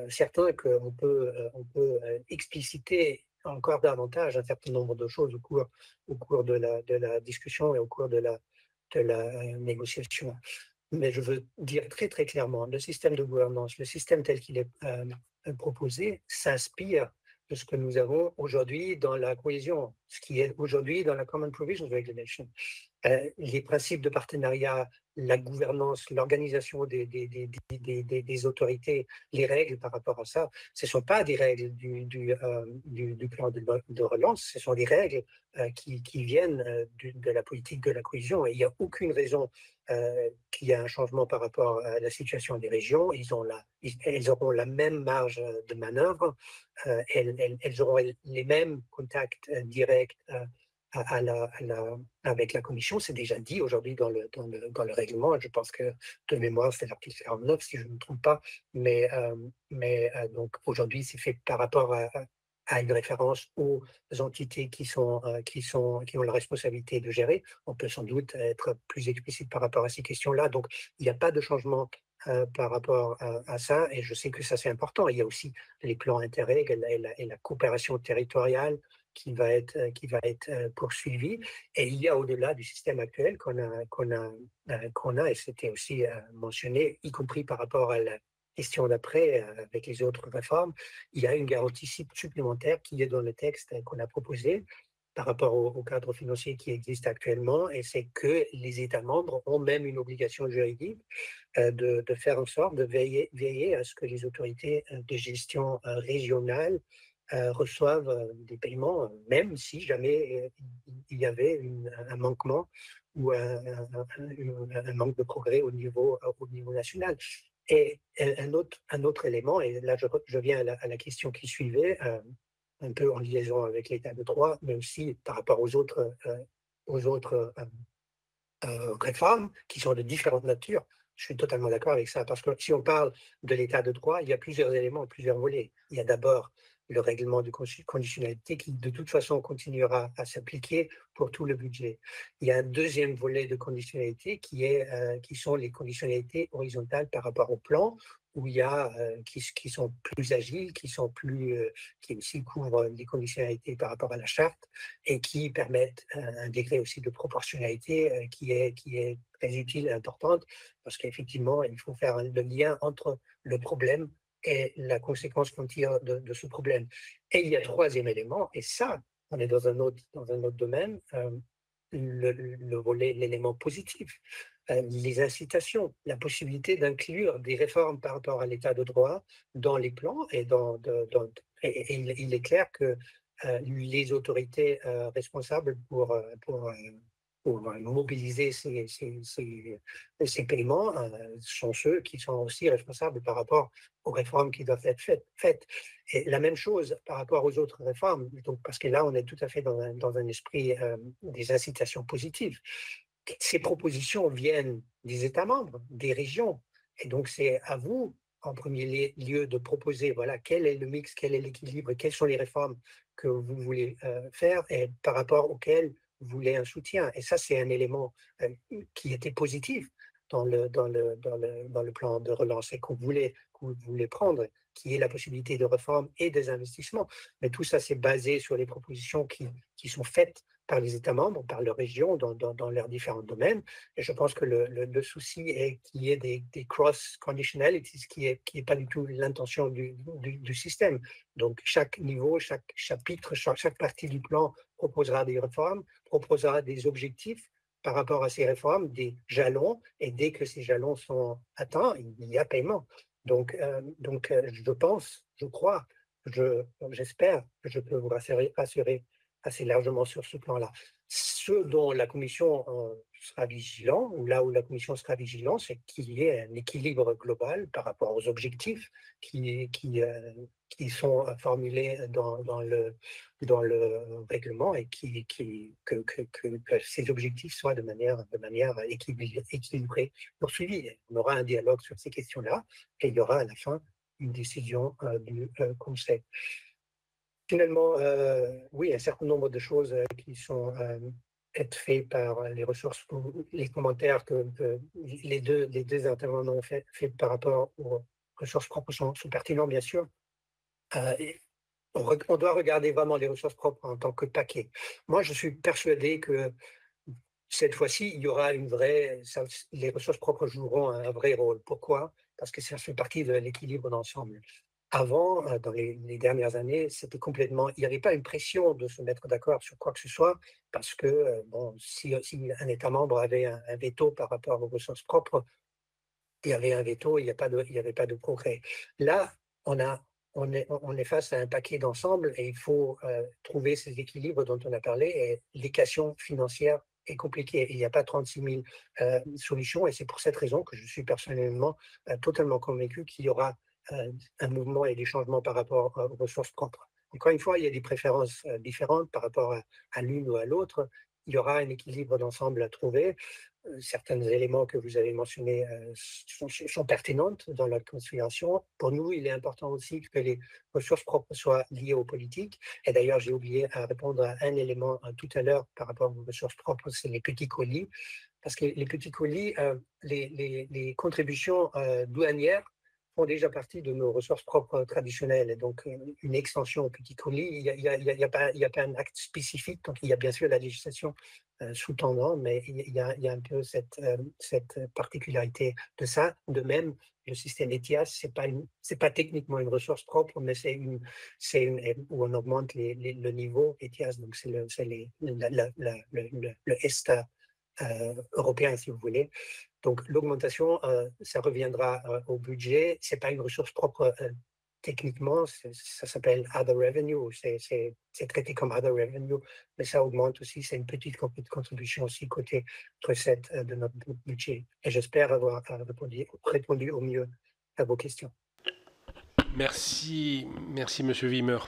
certain qu'on peut expliciter encore davantage un certain nombre de choses au cours de la discussion et au cours de de la négociation. Mais je veux dire très très clairement, le système de gouvernance, le système tel qu'il est proposé, s'inspire de ce que nous avons aujourd'hui dans la cohésion, ce qui est aujourd'hui dans la Common Provisions Regulation. Les principes de partenariat, la gouvernance, l'organisation des autorités, les règles par rapport à ça, ce ne sont pas des règles du plan de relance, ce sont des règles qui viennent de la politique de la cohésion. Et il n'y a aucune raison qu'il y ait un changement par rapport à la situation des régions. Elles auront la même marge de manœuvre, elles auront les mêmes contacts directs avec la Commission. C'est déjà dit aujourd'hui dans le règlement. Je pense que de mémoire, c'est l'article 49, si je ne me trompe pas. Mais donc aujourd'hui, c'est fait par rapport à une référence aux entités qui ont la responsabilité de gérer. On peut sans doute être plus explicite par rapport à ces questions-là. Donc, il n'y a pas de changement par rapport à ça, et je sais que ça c'est important. Il y a aussi les plans Interreg et la coopération territoriale qui va être poursuivie, et il y a au-delà du système actuel qu'on a, et c'était aussi mentionné, y compris par rapport à la question d'après avec les autres réformes, il y a une garantie supplémentaire qui est dans le texte qu'on a proposé par rapport au cadre financier qui existe actuellement, et c'est que les États membres ont même une obligation juridique de faire en sorte de veiller à ce que les autorités de gestion régionales reçoivent des paiements, même si jamais il y avait un manquement ou un manque de progrès au niveau national. Et un autre élément, et là je viens à la question qui suivait, un peu en liaison avec l'état de droit, mais aussi par rapport aux autres réformes qui sont de différentes natures. Je suis totalement d'accord avec ça, parce que si on parle de l'état de droit, il y a plusieurs éléments, plusieurs volets. Il y a d'abord le règlement de conditionnalité qui, de toute façon, continuera à s'appliquer pour tout le budget. Il y a un deuxième volet de conditionnalité qui sont les conditionnalités horizontales par rapport au plan, où il y a qui sont plus agiles, qui aussi couvrent les conditionnalités par rapport à la charte et qui permettent un degré aussi de proportionnalité qui est très utile et importante, parce qu'effectivement, il faut faire le lien entre le problème et la conséquence qu'on tire de ce problème. Et il y a un troisième élément, et ça, on est dans un autre domaine, le volet, l'élément positif, les incitations, la possibilité d'inclure des réformes par rapport à l'état de droit dans les plans, et il est clair que les autorités responsables pour mobiliser ces paiements sont ceux qui sont aussi responsables par rapport aux réformes qui doivent être faites. Et la même chose par rapport aux autres réformes, donc, parce que là, on est tout à fait dans un esprit des incitations positives. Ces propositions viennent des États membres, des régions, et donc c'est à vous, en premier lieu, de proposer, voilà, quel est le mix, quel est l'équilibre, quelles sont les réformes que vous voulez faire, et par rapport auxquelles vous voulez un soutien. Et ça, c'est un élément qui était positif dans le plan de relance et qu'on voulait prendre, qui est la possibilité de réforme et des investissements. Mais tout ça, c'est basé sur les propositions qui sont faites par les États membres, par leurs régions, dans leurs différents domaines. Et je pense que le souci est qu'il y ait des cross-conditionalities, qui est pas du tout l'intention du système. Donc, chaque niveau, chaque chapitre, chaque partie du plan proposera des réformes, proposera des objectifs par rapport à ces réformes, des jalons, et dès que ces jalons sont atteints, il y a paiement. Donc, je pense, je crois, j'espère que je peux vous rassurer assez largement sur ce plan-là. Ce dont la Commission sera vigilant, ou là où la Commission sera vigilante, c'est qu'il y ait un équilibre global par rapport aux objectifs qui sont formulés dans le règlement, et que ces objectifs soient de manière équilibrée poursuivis. On aura un dialogue sur ces questions-là, et il y aura à la fin une décision du Conseil. Finalement, oui, un certain nombre de choses qui sont être faites par les ressources, les commentaires que les deux intervenants ont fait par rapport aux ressources propres sont pertinents, bien sûr. On doit regarder vraiment les ressources propres en tant que paquet. Moi, je suis persuadé que cette fois-ci, il y aura les ressources propres joueront un vrai rôle. Pourquoi? Parce que ça fait partie de l'équilibre d'ensemble. Avant, dans les dernières années, c'était complètement, il n'y avait pas une pression de se mettre d'accord sur quoi que ce soit, parce que si un État membre avait un veto par rapport aux ressources propres, il y avait un veto, il n'y avait pas de progrès. Là, on est face à un paquet d'ensemble et il faut trouver ces équilibres dont on a parlé. Et l'équation financière est compliquée. Il n'y a pas 36 000 solutions et c'est pour cette raison que je suis personnellement totalement convaincu qu'il y aura un mouvement et des changements par rapport aux ressources propres. Encore une fois, il y a des préférences différentes par rapport à l'une ou à l'autre. Il y aura un équilibre d'ensemble à trouver. Certains éléments que vous avez mentionnés sont pertinents dans notre considération. Pour nous, il est important aussi que les ressources propres soient liées aux politiques. Et d'ailleurs, j'ai oublié à répondre à un élément tout à l'heure par rapport aux ressources propres, c'est les petits colis. Parce que les petits colis, les contributions douanières font déjà partie de nos ressources propres traditionnelles. Et donc, une extension aux petits colis, il n'y a pas un acte spécifique. Donc, il y a bien sûr la législation sous-tendant, mais il y a un peu cette particularité de ça. De même, le système ETIAS, c'est pas techniquement une ressource propre, mais c'est où on augmente le niveau ETIAS. Donc, c'est le ESTA européen, si vous voulez. Donc, l'augmentation, ça reviendra au budget. Ce n'est pas une ressource propre techniquement, ça s'appelle Other Revenue, c'est traité comme Other Revenue, mais ça augmente aussi, c'est une petite contribution aussi côté recette de notre budget. Et j'espère avoir répondu au mieux à vos questions. Merci Monsieur Wimmer.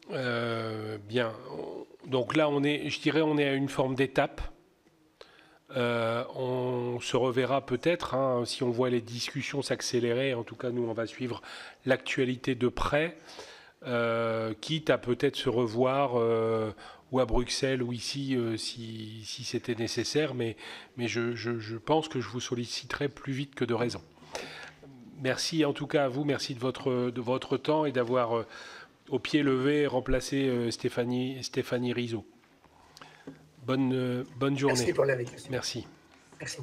Bien, donc là, je dirais, on est à une forme d'étape. On se reverra peut-être si on voit les discussions s'accélérer. En tout cas, nous, on va suivre l'actualité de près, quitte à peut-être se revoir ou à Bruxelles ou ici si c'était nécessaire. Mais je pense que je vous solliciterai plus vite que de raison. Merci en tout cas à vous. Merci de votre temps et d'avoir au pied levé remplacé Stéphanie Rizzo. Bonne journée. Merci pour l'invitation. Merci. Merci.